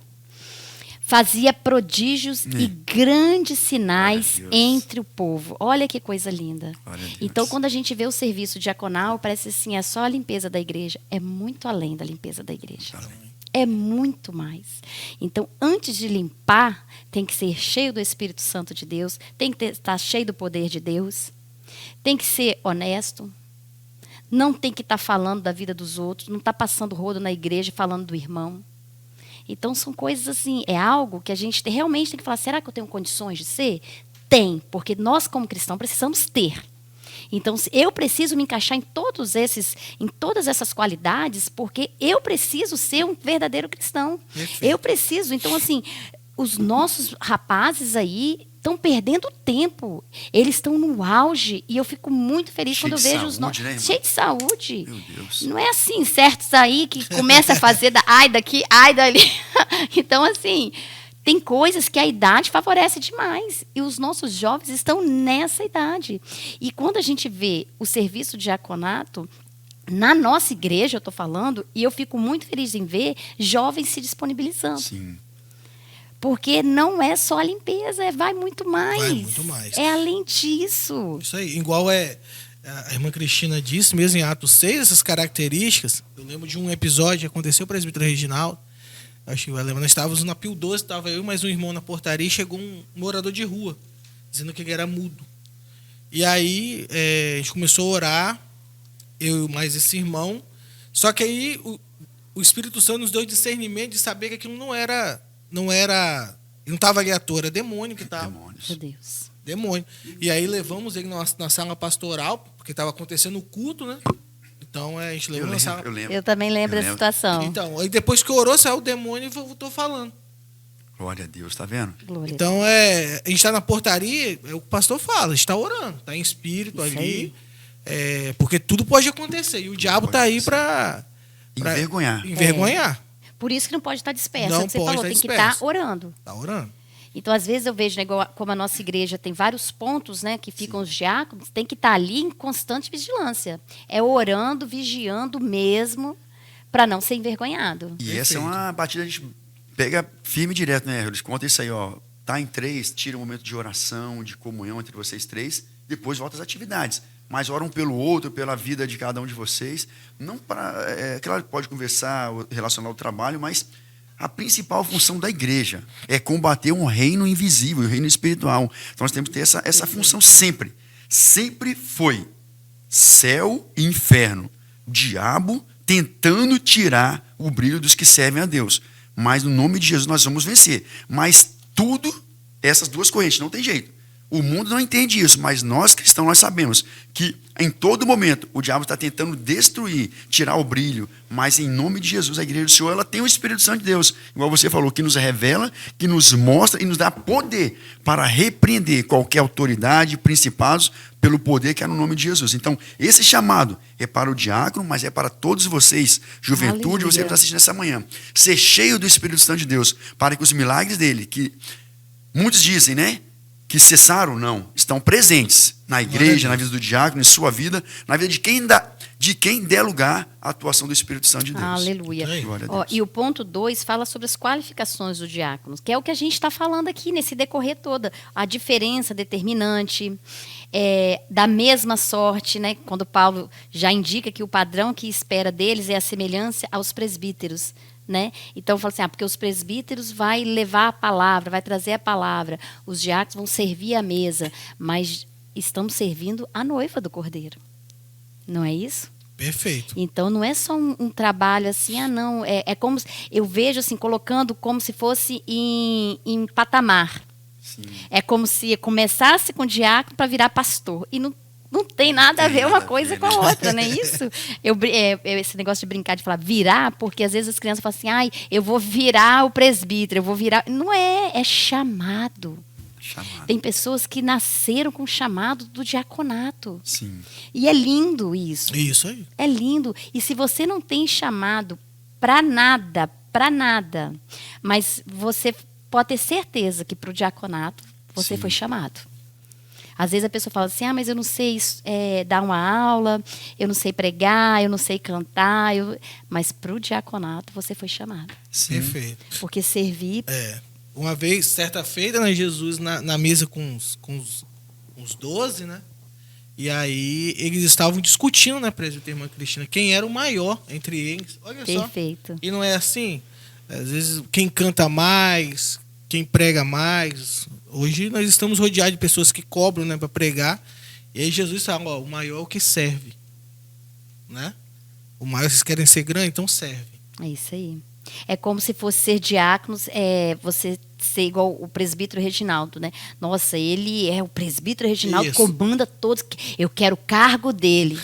fazia prodígios e grandes sinais entre o povo. Olha que coisa linda. Então, quando a gente vê o serviço diaconal, parece assim, é só a limpeza da igreja. É muito além da limpeza da igreja. É muito mais. Então, antes de limpar, tem que ser cheio do Espírito Santo de Deus, tem que estar cheio do poder de Deus, tem que ser honesto, não tem que estar falando da vida dos outros, não está passando rodo na igreja falando do irmão. Então, são coisas assim, é algo que a gente realmente tem que falar, será que eu tenho condições de ser? Tem, porque nós, como cristãos, precisamos ter. Então, eu preciso me encaixar em todas essas qualidades, porque eu preciso ser um verdadeiro cristão. Perfeito. Eu preciso. Então, assim, os nossos rapazes aí estão perdendo tempo. Eles estão no auge. E eu fico muito feliz quando eu vejo os nossos... Cheio de saúde. Meu Deus. Não é assim, certos aí que começa a fazer ai daqui, ai dali. Então, assim... Tem coisas que a idade favorece demais. E os nossos jovens estão nessa idade. E quando a gente vê o serviço de diaconato, na nossa igreja, eu estou falando, e eu fico muito feliz em ver jovens se disponibilizando. Sim. Porque não é só a limpeza, vai muito mais. Vai muito mais. É além disso. Isso aí, igual a irmã Cristina disse, mesmo em Atos 6, essas características. Eu lembro de um episódio que aconteceu para o presbítero Reginaldo. Acho que vai lembrar. Nós estávamos na Pio 12, estava eu e mais um irmão na portaria, e chegou um morador de rua, dizendo que ele era mudo. E aí a gente começou a orar, eu e mais esse irmão. Só que aí o Espírito Santo nos deu discernimento de saber que aquilo não estava ali à toa, era demônio que estava. Meu Deus. Demônio. E aí levamos ele na sala pastoral, porque estava acontecendo o culto, né? Então a gente levou na sala. Eu também lembro da situação. Então, aí depois que orou, saiu o demônio e voltou falando. Glória a Deus, tá vendo? Glória Então a gente está na portaria, o pastor fala, a gente está orando, está em espírito Isso ali. Porque tudo pode acontecer. E o diabo está aí para envergonhar. Por isso que não pode estar disperso. Não é o que você pode falou, estar tem que disperso. estar orando. Está orando. Então, às vezes eu vejo, né, como a nossa igreja tem vários pontos, né, que ficam os diáconos, tem que estar ali em constante vigilância. É orando, vigiando mesmo, para não ser envergonhado. E essa é uma batida, a gente pega firme e direto, né? Eles contam isso aí, ó. Tá em 3, tira um momento de oração, de comunhão entre vocês 3, depois volta às atividades. Mas oram pelo outro, pela vida de cada um de vocês. Não para. Claro que pode conversar, relacionar ao trabalho, mas a principal função da igreja é combater um reino invisível, um reino espiritual. Então nós temos que ter essa função sempre. Sempre foi céu e inferno. Diabo tentando tirar o brilho dos que servem a Deus. Mas no nome de Jesus nós vamos vencer. Mas tudo, essas duas correntes, não tem jeito. O mundo não entende isso, mas nós cristãos nós sabemos que em todo momento o diabo está tentando destruir, tirar o brilho, mas em nome de Jesus, a igreja do Senhor, ela tem o Espírito Santo de Deus, igual você falou, que nos revela, que nos mostra e nos dá poder para repreender qualquer autoridade, principados, pelo poder que é no nome de Jesus. Então, esse chamado é para o diácono, mas é para todos vocês, juventude, Aleluia. você que está assistindo essa manhã, ser cheio do Espírito Santo de Deus, para que os milagres dele, que muitos dizem, né? Que cessaram, não. Estão presentes na igreja, na vida do diácono, em sua vida, na vida de quem der lugar à atuação do Espírito Santo de Deus. Aleluia. Glória a Ó, Deus. e o ponto 2 fala sobre as qualificações do diácono, que é o que a gente está falando aqui nesse decorrer todo. A diferença determinante, da mesma sorte, né? Quando Paulo já indica que o padrão que espera deles é a semelhança aos presbíteros. Né? Então, fala assim, porque os presbíteros vai levar a palavra, vai trazer a palavra, os diáconos vão servir a mesa, mas estamos servindo a noiva do Cordeiro. Não é isso? Perfeito. Então, não é só um trabalho assim, não. É como, eu vejo assim, colocando como se fosse em patamar. Sim. É como se começasse com diácono para virar pastor. E não tem nada a ver uma coisa com a outra, não é isso? Esse negócio de brincar, de falar virar, porque às vezes as crianças falam assim, eu vou virar o presbítero, eu vou virar... Não é chamado. Tem pessoas que nasceram com o chamado do diaconato. Sim. E é lindo isso. Isso aí. É lindo. E se você não tem chamado para nada, mas você pode ter certeza que para o diaconato você Sim. foi chamado. Às vezes a pessoa fala assim, mas eu não sei dar uma aula, eu não sei pregar, eu não sei cantar, mas para o diaconato você foi chamado. Sim. Perfeito. Porque servir... Uma vez, certa feita, né, Jesus na mesa com os 12, né? E aí eles estavam discutindo, né, presbítero e irmã Cristina, quem era o maior entre eles. Olha Perfeito. só. E não é assim? Às vezes, quem canta mais, quem prega mais. Hoje nós estamos rodeados de pessoas que cobram, né, para pregar. E aí Jesus fala, o maior é o que serve. Né? O maior, vocês querem ser grande, então serve. É isso aí. É como se fosse ser diáconos, você ser igual o presbítero Reginaldo, né? Nossa, ele é o presbítero Reginaldo, Isso. comanda todos. Eu quero o cargo dele.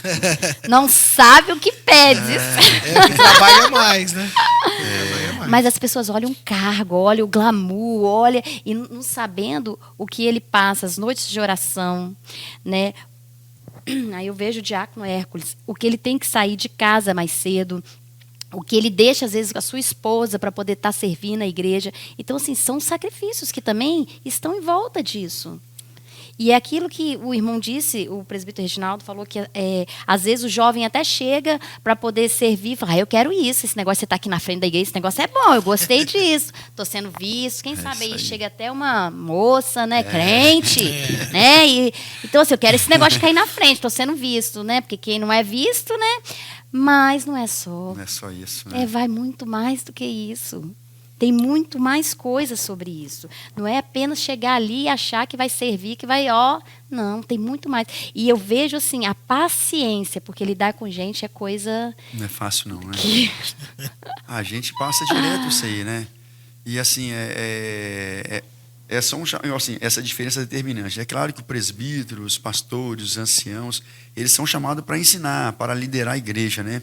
Não sabe o que pede. É o que trabalha mais, né? Trabalha mais. Mas as pessoas olham o cargo, olham o glamour, olham e não sabendo o que ele passa, as noites de oração, né? Aí eu vejo o diácono Hércules, o que ele tem que sair de casa mais cedo, o que ele deixa, às vezes, com a sua esposa para poder estar servindo a igreja. Então, assim, são sacrifícios que também estão em volta disso. E é aquilo que o irmão disse, o presbítero Reginaldo falou que às vezes o jovem até chega para poder servir e fala, eu quero isso, esse negócio, você está aqui na frente da igreja, esse negócio é bom, eu gostei disso, estou sendo visto, quem sabe aí chega até uma moça, né, crente, né, então assim, eu quero esse negócio de cair na frente, estou sendo visto, né, porque quem não é visto, né, mas não é só. Não é só isso, né? Vai muito mais do que isso. Tem muito mais coisas sobre isso. Não é apenas chegar ali e achar que vai servir, que vai, não, tem muito mais. E eu vejo, assim, a paciência, porque lidar com gente é coisa... Não é fácil não, né? A gente passa direto isso aí, né? E, assim, assim, essa diferença é determinante. É claro que o presbítero, os pastores, os anciãos, eles são chamados para ensinar, para liderar a igreja, né?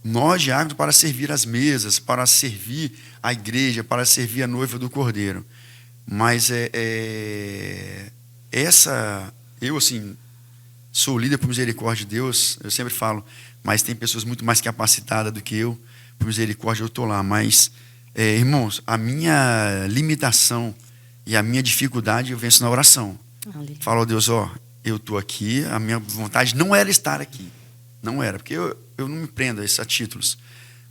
Nós, diáconos, para servir as mesas, para servir a igreja, para servir a noiva do Cordeiro. Mas eu, assim, sou líder por misericórdia de Deus, eu sempre falo, mas tem pessoas muito mais capacitadas do que eu, por misericórdia eu estou lá. Mas, irmãos, a minha limitação e a minha dificuldade eu venço na oração. Falo, oh, Deus, eu estou aqui, a minha vontade não era estar aqui. Não era, porque eu não me prendo a esses títulos.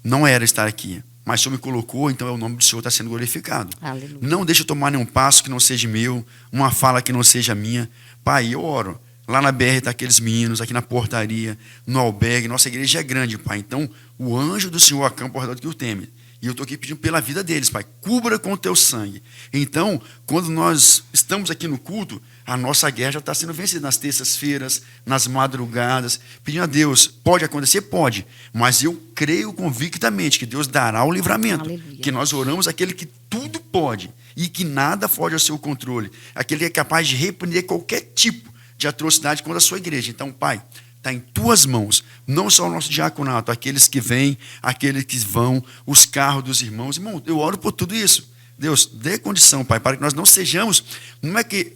Não era estar aqui. Mas o Senhor me colocou, então o nome do Senhor está sendo glorificado. Aleluia. Não deixe eu tomar nenhum passo que não seja meu, uma fala que não seja minha. Pai, eu oro. Lá na BR está aqueles meninos, aqui na portaria, no albergue. Nossa igreja é grande, Pai. Então, o anjo do Senhor acampa ao redor do que o teme. E eu estou aqui pedindo pela vida deles, Pai. Cubra com o teu sangue. Então, quando nós estamos aqui no culto, a nossa guerra já está sendo vencida nas terças-feiras, nas madrugadas. Pedindo a Deus, pode acontecer? Pode. Mas eu creio convictamente que Deus dará o livramento. Aleluia. Que nós oramos aquele que tudo pode e que nada foge ao seu controle. Aquele que é capaz de repreender qualquer tipo de atrocidade contra a sua igreja. Então, Pai, está em tuas mãos, não só o nosso diaconato, aqueles que vêm, aqueles que vão, os carros dos irmãos. Irmão, eu oro por tudo isso. Deus, dê condição, Pai, para que nós não sejamos, não é que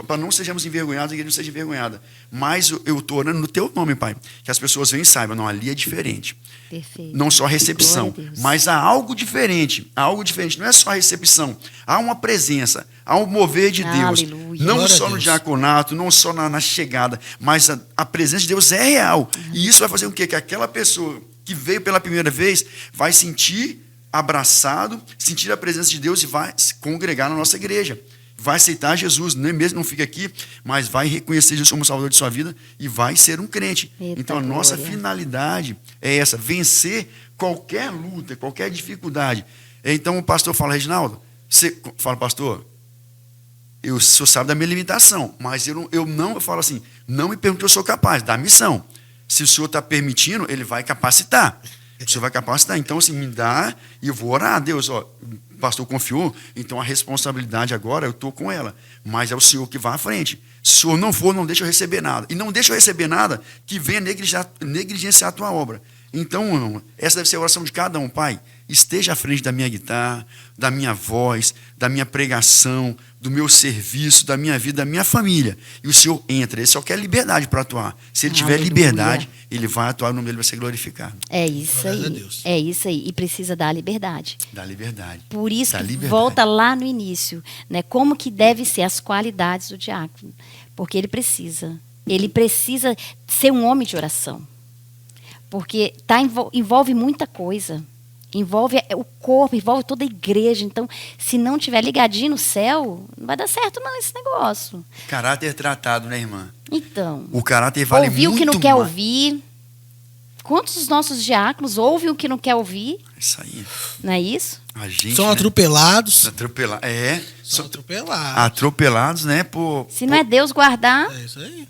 para não sejamos envergonhados, a igreja não seja envergonhada, mas eu estou orando no teu nome, Pai, que as pessoas venham e saibam, não, ali é diferente. Perfeito. Não só a recepção, mas há algo diferente, não é só a recepção, há uma presença, há um mover de Deus, Aleluia. não Glória só no diaconato, não só na chegada, mas a presença de Deus é real, e isso vai fazer com que aquela pessoa que veio pela primeira vez vai sentir abraçado, sentir a presença de Deus e vai se congregar na nossa igreja, vai aceitar Jesus, nem mesmo não fica aqui, mas vai reconhecer Jesus como Salvador de sua vida e vai ser um crente. Eita, então a nossa glória. Finalidade é essa, vencer qualquer luta, qualquer dificuldade. Então o pastor fala, Reginaldo, você fala, pastor, o senhor sabe da minha limitação, mas eu falo assim, não me pergunte se eu sou capaz, da missão. Se o senhor está permitindo, ele vai capacitar. O senhor vai capacitar. Então, assim, me dá e eu vou orar. Deus, o pastor confiou, então a responsabilidade agora eu estou com ela. Mas é o senhor que vai à frente. Se o senhor não for, não deixa eu receber nada. E não deixa eu receber nada que venha negligenciar a tua obra. Então, essa deve ser a oração de cada um, Pai. Esteja à frente da minha guitarra, da minha voz, da minha pregação, do meu serviço, da minha vida, da minha família. E o Senhor entra. Ele só quer liberdade para atuar. Se ele tiver Aleluia. liberdade, ele vai atuar, o nome dele vai ser glorificado. É isso Glórias a aí. Deus. É isso aí. E precisa dar liberdade. Da liberdade. Por isso Da que liberdade. volta lá no início, né? Como que devem ser as qualidades do diácono. Porque ele precisa ser um homem de oração. Porque envolve muita coisa. Envolve o corpo, envolve toda a igreja. Então, se não tiver ligadinho no céu, não vai dar certo não esse negócio. Caráter tratado, né, irmã? Então, O caráter vale ouvir muito o que não quer mais. ouvir. Quantos dos nossos diáconos ouvem o que não quer ouvir? Isso aí. Não é isso? A gente, São né? atropelados. São Atropelados. atropelados, né? Se não é Deus guardar, É isso aí.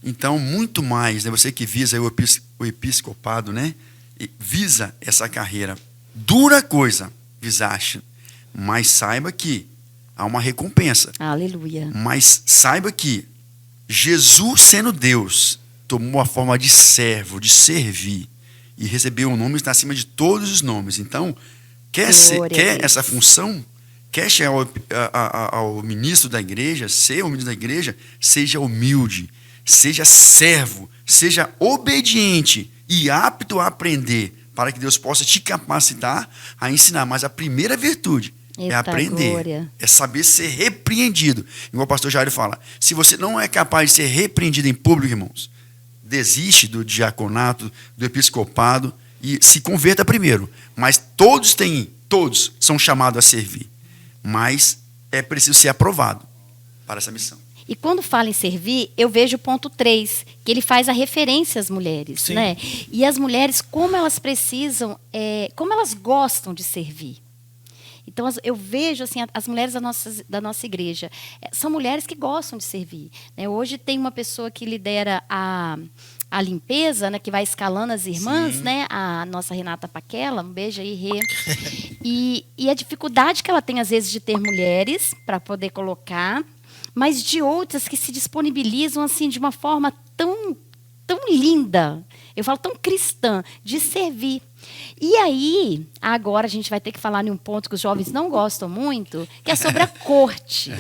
Então, muito mais, né? Você que visa o episcopado, né? E visa essa carreira. Dura coisa, visaste. Mas saiba que há uma recompensa. aleluia. Mas saiba que Jesus, sendo Deus, tomou a forma de servo, de servir. E recebeu um nome que está acima de todos os nomes. Então, quer essa função? Quer chegar ao ministro da igreja, ser o ministro da igreja? Seja humilde, seja servo, seja obediente e apto a aprender, para que Deus possa te capacitar a ensinar. Mas a primeira virtude é Eita aprender, glória. é saber ser repreendido repreendido. Igual o pastor Jairo fala, se você não é capaz de ser repreendido em público, irmãos, desiste do diaconato, do episcopado e se converta primeiro. Mas todos são chamados a servir. Mas é preciso ser aprovado para essa missão. E quando fala em servir, eu vejo o ponto 3, que ele faz a referência às mulheres, né? E as mulheres, como elas precisam, como elas gostam de servir. Então, eu vejo assim, as mulheres da nossa igreja, são mulheres que gostam de servir, né? Hoje tem uma pessoa que lidera a limpeza, né, que vai escalando as irmãs, né? A nossa Renata Paquela, um beijo aí, Rê. E a dificuldade que ela tem, às vezes, de ter mulheres para poder colocar, mas de outras que se disponibilizam assim de uma forma tão linda, eu falo tão cristã, de servir. E aí, agora a gente vai ter que falar em um ponto que os jovens não gostam muito, que é sobre a corte.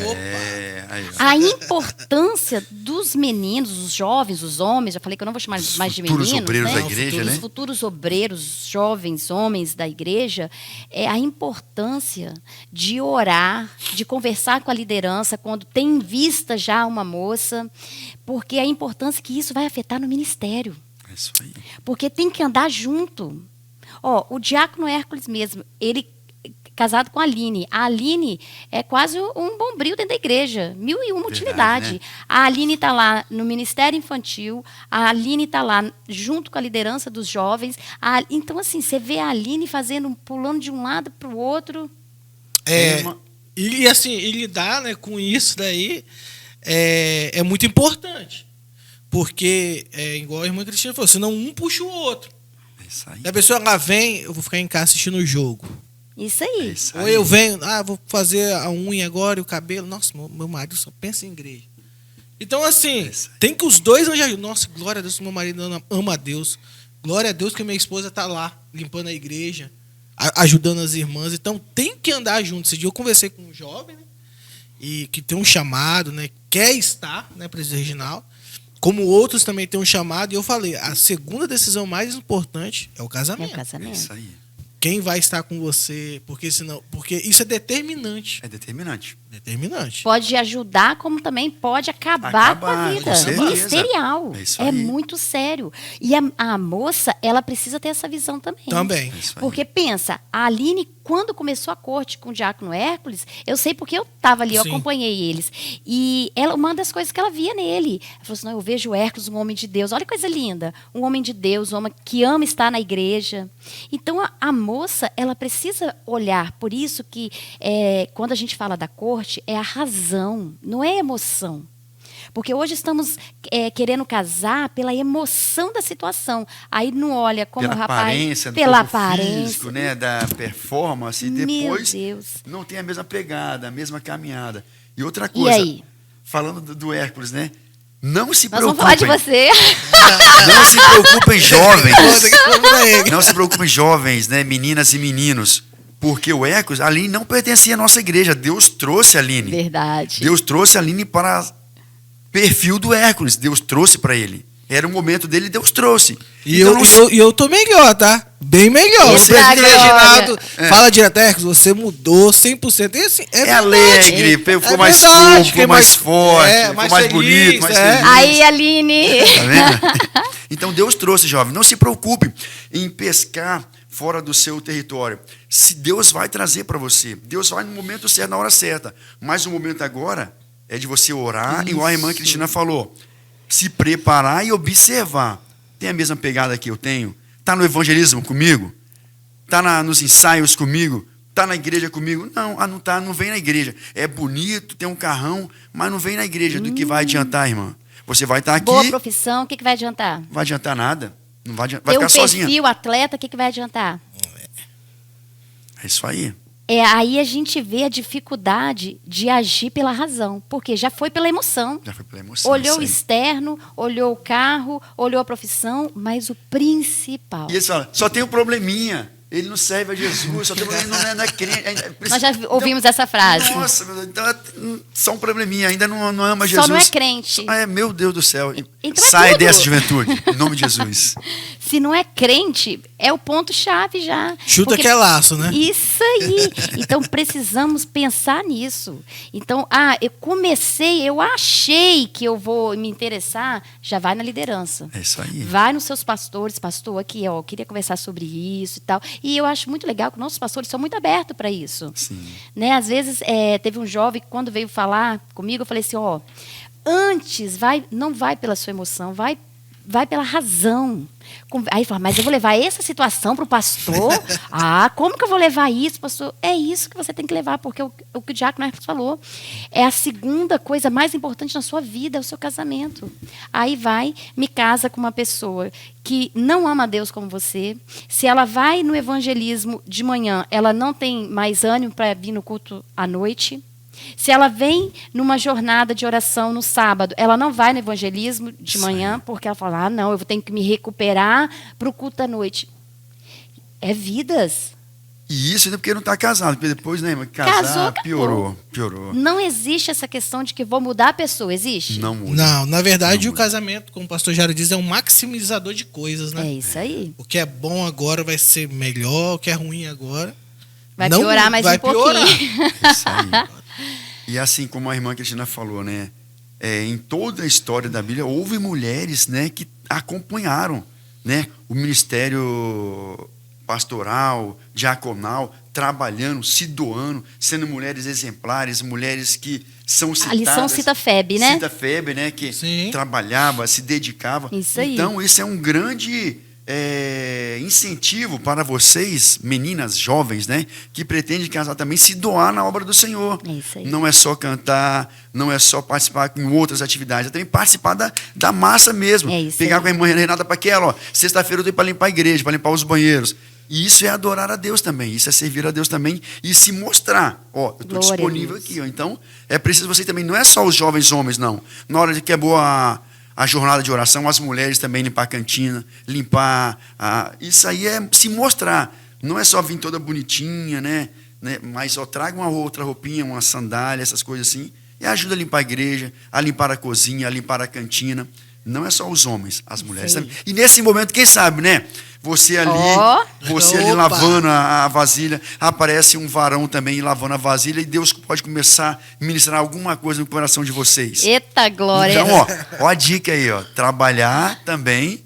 A importância dos meninos, os jovens, os homens, já falei que eu não vou chamar mais de meninos, futuros obreiros, né? da igreja, Os futuros obreiros, jovens, homens da igreja, é a importância de orar, de conversar com a liderança quando tem em vista já uma moça, porque a importância que isso vai afetar no ministério. É isso aí. Porque tem que andar junto. O diácono Hércules mesmo, ele casado com a Aline. A Aline é quase um bombril dentro da igreja. 1001 utilidade. Né? A Aline está lá no Ministério Infantil, a Aline está lá junto com a liderança dos jovens. Então, assim, você vê a Aline pulando de um lado para o outro. E assim, e lidar, né, com isso daí é muito importante. Porque, igual a irmã Cristina falou, senão um puxa o outro. É isso aí. E a pessoa lá vem, eu vou ficar em casa assistindo o jogo. Isso aí. É isso aí. Ou eu venho, vou fazer a unha agora e o cabelo. Nossa, meu marido só pensa em igreja. Então, assim, tem que os dois andarem juntos. Nossa, glória a Deus, meu marido ama a Deus. Glória a Deus que minha esposa está lá, limpando a igreja, ajudando as irmãs. Então, tem que andar juntos. Esse dia eu conversei com um jovem, né, e que tem um chamado, né, quer estar, né, presídio regional. Como outros também têm um chamado, e eu falei, a segunda decisão mais importante é o casamento. É o casamento. É isso aí. Quem vai estar com você, porque isso é determinante. É determinante. Determinante. Pode ajudar, como também pode acabar com a vida. Com certeza. Ministerial. É isso É aí. muito sério. E a moça, ela precisa ter essa visão também. Também. É isso aí. Porque pensa, a Aline, quando começou a corte com o diácono Hércules, eu sei porque eu estava ali, eu Sim. acompanhei eles. E uma das coisas que ela via nele, ela falou assim, não, eu vejo o Hércules, um homem de Deus. Olha que coisa linda. Um homem de Deus, um homem que ama estar na igreja. Então, a moça, ela precisa olhar. Por isso que, quando a gente fala da corte, é a razão, não é emoção. Porque hoje estamos querendo casar pela emoção da situação. Aí não olha como pela o rapaz... aparência, do pela corpo aparência. físico, né, da performance, e depois Meu Deus. não tem a mesma pegada, a mesma caminhada. E outra coisa, E aí? falando do Hércules, né? Não se Nós vamos preocupem. falar de você. Não se preocupem, jovens. Não se preocupem, jovens, né, meninas e meninos. Porque o Hércules, a Aline não pertencia à nossa igreja. Deus trouxe a Aline. Verdade. Deus trouxe a Aline para perfil do Hércules. Deus trouxe para ele. Era o momento dele, Deus trouxe. E Então, eu tô melhor, tá? Bem melhor. Eita, O presbítero glória. Reginaldo fala direto, Hércules, você mudou 100%. E assim, é verdade. alegre, ficou mais verdade, fofo, fiquei ficou mais forte, ficou mais feliz, bonito, mais feliz. Aí, Aline. Tá vendo? Então Deus trouxe, jovem. Não se preocupe em pescar fora do seu território. Se Deus vai trazer para você, Deus vai no momento certo, na hora certa. Mas o momento agora é de você orar, igual a irmã Cristina falou. Se preparar e observar. Tem a mesma pegada que eu tenho? Está no evangelismo comigo? Está nos ensaios comigo? Está na igreja comigo? Não, não está, não vem na igreja. É bonito, tem um carrão, mas não vem na igreja. Do que vai adiantar, irmã? Você vai estar aqui. Boa profissão, o que vai adiantar? Não vai adiantar nada. Não vai adiantar. Vai Ter ficar um sozinha. perfil atleta, o que vai adiantar? É isso aí. Aí a gente vê a dificuldade de agir pela razão, porque já foi pela emoção. Já foi pela emoção. Olhou isso o aí. externo, olhou o carro, olhou a profissão, mas o principal. E eles falam, só tem um probleminha. Ele não serve a Jesus, só tem um problema, ele não é crente. Nós já ouvimos essa frase. Nossa, meu Deus, então, só um probleminha, ainda não ama Jesus. Só não é crente. Meu Deus do céu. Então é Sai tudo. dessa juventude, em nome de Jesus. Se não é crente, é o ponto-chave já. Chuta Porque que é laço, né? isso aí. Então, precisamos pensar nisso. Então, eu achei que eu vou me interessar, já vai na liderança. É isso aí. Vai nos seus pastores, pastor, aqui, ó, eu queria conversar sobre isso e tal. E eu acho muito legal que nossos pastores são muito abertos para isso. Sim. Né? Às vezes, teve um jovem que quando veio falar comigo, eu falei assim, ó, antes, não vai pela sua emoção, vai pela razão. Aí ele fala, mas eu vou levar essa situação para o pastor? Como que eu vou levar isso, pastor? É isso que você tem que levar, porque o que o Diácono Marcos falou é a segunda coisa mais importante na sua vida, é o seu casamento. Aí me casa com uma pessoa que não ama a Deus como você. Se ela vai no evangelismo de manhã, ela não tem mais ânimo para vir no culto à noite. Se ela vem numa jornada de oração no sábado, ela não vai no evangelismo de manhã, porque ela fala, não, eu tenho que me recuperar para o culto à noite. É vidas. E isso ainda porque não está casado, porque depois, né, casar Casou, piorou. Não existe essa questão de que vou mudar a pessoa, existe? Não muda. Não, na verdade, Não o muda. casamento, como o pastor Jário diz, é um maximizador de coisas, né? É isso aí. O que é bom agora vai ser melhor, o que é ruim agora Vai piorar mais um pouquinho. É isso aí. E assim como a irmã Cristina falou, né, em toda a história da Bíblia, houve mulheres, né, que acompanharam, né, o ministério pastoral, diaconal, trabalhando, se doando, sendo mulheres exemplares, mulheres que são citadas. A lição cita Febe, né? Cita Febe, né, que Sim. trabalhava, se dedicava. Isso aí. Então, esse é um grande incentivo para vocês, meninas jovens, né, que pretendem casar também, se doar na obra do Senhor. É isso aí. Não é só cantar, não é só participar com outras atividades, é também participar da massa mesmo. É isso Pegar aí. com a irmã Renata Paquela, ó, sexta-feira eu tenho para limpar a igreja, para limpar os banheiros. E isso é adorar a Deus também, isso é servir a Deus também e se mostrar. Ó, eu estou Glória disponível a Deus. aqui. Ó. Então, é preciso você também, não é só os jovens homens, não. Na hora de que é boa a jornada de oração, as mulheres também limpar a cantina, limpar. Isso aí é se mostrar. Não é só vir toda bonitinha, né? Mas traga uma outra roupinha, uma sandália, essas coisas assim, e ajuda a limpar a igreja, a limpar a cozinha, a limpar a cantina. Não é só os homens, as mulheres também. E nesse momento, quem sabe, né? Você ali Opa! lavando a vasilha, aparece um varão também lavando a vasilha e Deus pode começar a ministrar alguma coisa no coração de vocês. Eita glória. Então, ó a dica aí, ó. Trabalhar também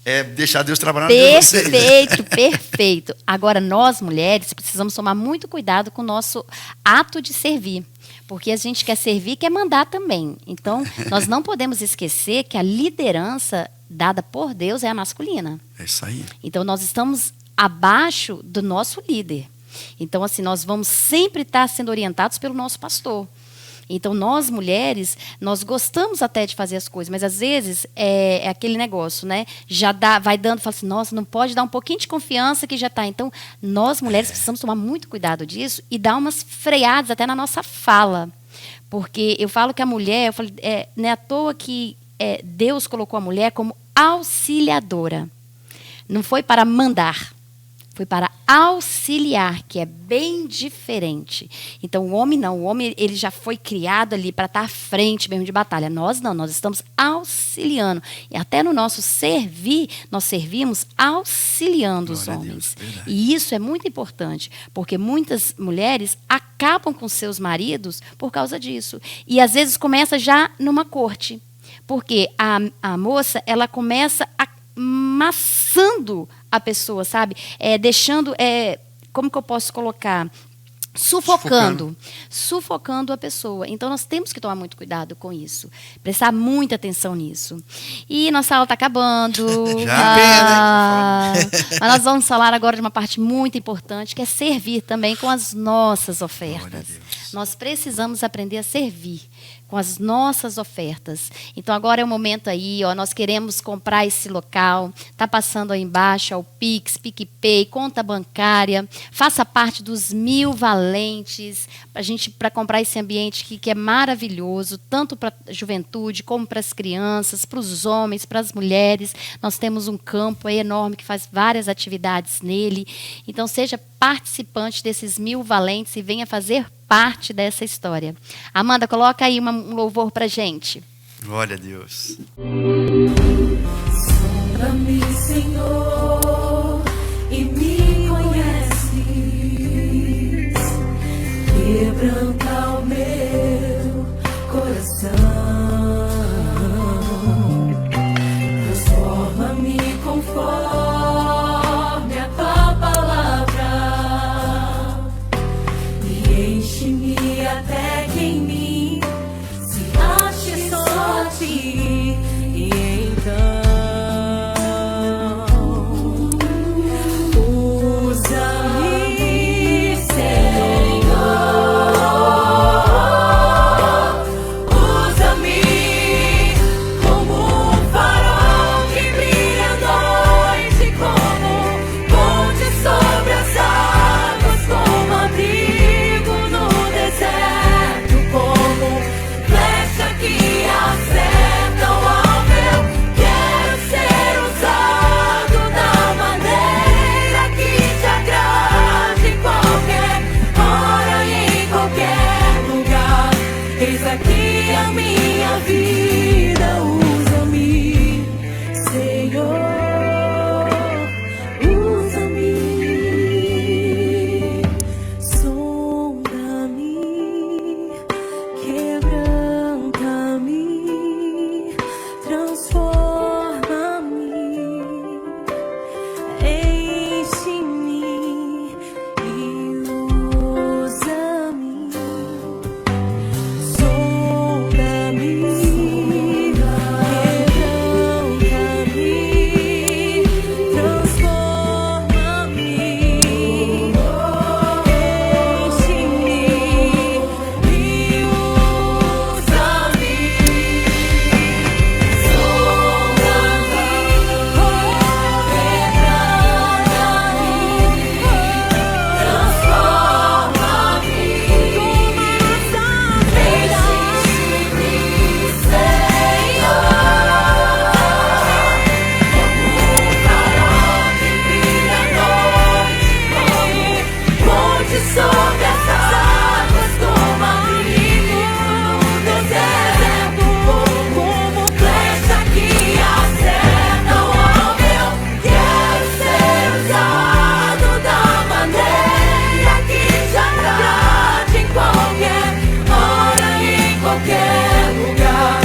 é deixar Deus trabalhar na vida de vocês. Perfeito. Agora, nós mulheres precisamos tomar muito cuidado com o nosso ato de servir. Porque a gente quer servir, quer mandar também. Então, nós não podemos esquecer que a liderança dada por Deus é a masculina. É isso aí. Então, nós estamos abaixo do nosso líder. Então, assim, nós vamos sempre estar sendo orientados pelo nosso pastor. Então, nós mulheres, nós gostamos até de fazer as coisas, mas às vezes é aquele negócio, né? Vai dando, fala assim, nossa, não pode dar um pouquinho de confiança que já está. Então, nós mulheres precisamos tomar muito cuidado disso e dar umas freadas até na nossa fala. Porque eu falo que a mulher, não é à toa que Deus colocou a mulher como auxiliadora. Não foi para mandar. Foi para auxiliar, que é bem diferente. Então, o homem não. O homem ele já foi criado ali para estar à frente mesmo de batalha. Nós não, nós estamos auxiliando. E até no nosso servir, nós servimos auxiliando os homens. E isso é muito importante, porque muitas mulheres acabam com seus maridos por causa disso. E, às vezes, começa já numa corte. Porque a moça, ela começa amassando a pessoa, sabe? Deixando, como que eu posso colocar? Sufocando a pessoa. Então, nós temos que tomar muito cuidado com isso. Prestar muita atenção nisso. E nossa aula está acabando. Mas nós vamos falar agora de uma parte muito importante, que é servir também com as nossas ofertas. Nós precisamos aprender a servir com as nossas ofertas. Então, agora é o momento aí, ó, nós queremos comprar esse local, está passando aí embaixo, ó, o Pix, PicPay, conta bancária, faça parte dos 1000 valentes, para comprar esse ambiente que é maravilhoso, tanto para a juventude, como para as crianças, para os homens, para as mulheres. Nós temos um campo aí enorme que faz várias atividades nele. Então, seja participante desses 1000 valentes e venha fazer parte dessa história. Amanda, coloca aí um louvor pra gente. Glória a Deus. Sonda-me, Senhor, e me conheces. Quebranta o meu coração. Transforma-me conforme a tua palavra. E enche-me até que em mim se ache só a ti. E então usa-me, Senhor. Usa-me como um farol que brilha à noite, como ponte sobre as águas, como abrigo no deserto, como flecha que acerta o alvo. Eu quero ser usado da maneira que te agrade, em qualquer hora e em qualquer lugar. Eis aqui a minha vida, usa-me, Senhor, usa-me. Sonda-me, quebranta-me, transforma-me, enche-me e usa-me. Sonda-me, quebranta-me, transforma-me, enche-me e usa-me. Sobre essas águas, como abrigo no deserto, como flecha que acerta o alvo. Eu quero ser usado da maneira que te agrade, em qualquer hora e em qualquer lugar.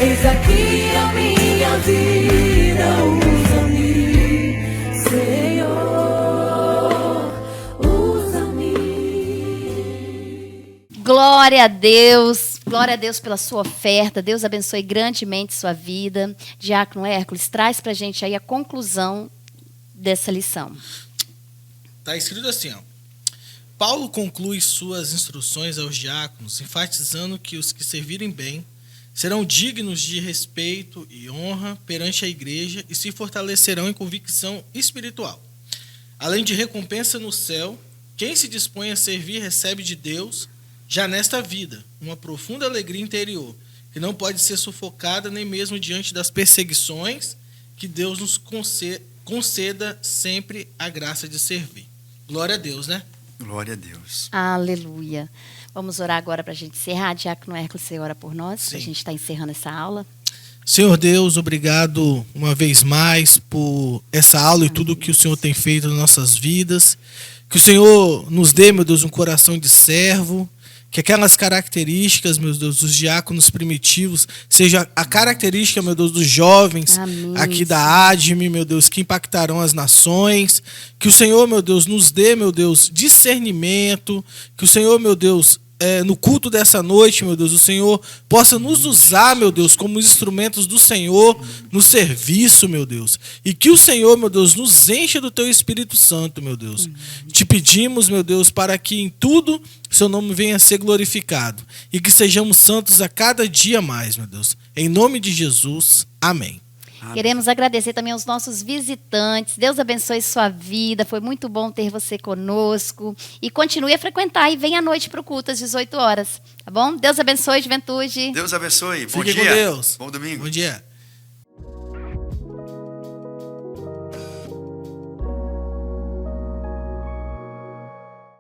Eis aqui a minha vida, usa-me, Senhor, usa-me. Glória a Deus pela sua oferta. Deus abençoe grandemente sua vida. Diácono Hércules, traz pra gente aí a conclusão dessa lição. Está escrito assim, ó. Paulo conclui suas instruções aos diáconos, enfatizando que os que servirem bem serão dignos de respeito e honra perante a igreja e se fortalecerão em convicção espiritual. Além de recompensa no céu, quem se dispõe a servir recebe de Deus, já nesta vida, uma profunda alegria interior, que não pode ser sufocada nem mesmo diante das perseguições, que Deus nos conceda sempre a graça de servir. Glória a Deus, né? Glória a Deus. Aleluia. Vamos orar agora para a gente encerrar. Diácono Hércules, você ora por nós? Sim. A gente está encerrando essa aula. Senhor Deus, obrigado uma vez mais por essa aula e tudo que o Senhor tem feito nas nossas vidas. Que o Senhor nos dê, meu Deus, um coração de servo. Que aquelas características, meu Deus, dos diáconos primitivos, seja a característica, meu Deus, dos jovens aqui da ADME, meu Deus, que impactarão as nações. Que o Senhor, meu Deus, nos dê, meu Deus, discernimento. Que o Senhor, meu Deus, no culto dessa noite, meu Deus, o Senhor possa nos usar, meu Deus, como instrumentos do Senhor no serviço, meu Deus. E que o Senhor, meu Deus, nos encha do Teu Espírito Santo, meu Deus. Te pedimos, meu Deus, para que em tudo Seu nome venha a ser glorificado. E que sejamos santos a cada dia mais, meu Deus. Em nome de Jesus, amém. Queremos agradecer também aos nossos visitantes. Deus abençoe sua vida. Foi muito bom ter você conosco. E continue a frequentar e venha à noite para o culto às 18 horas. Tá bom? Deus abençoe, juventude. Deus abençoe. Bom Fique dia. com Deus. Bom domingo. Bom dia.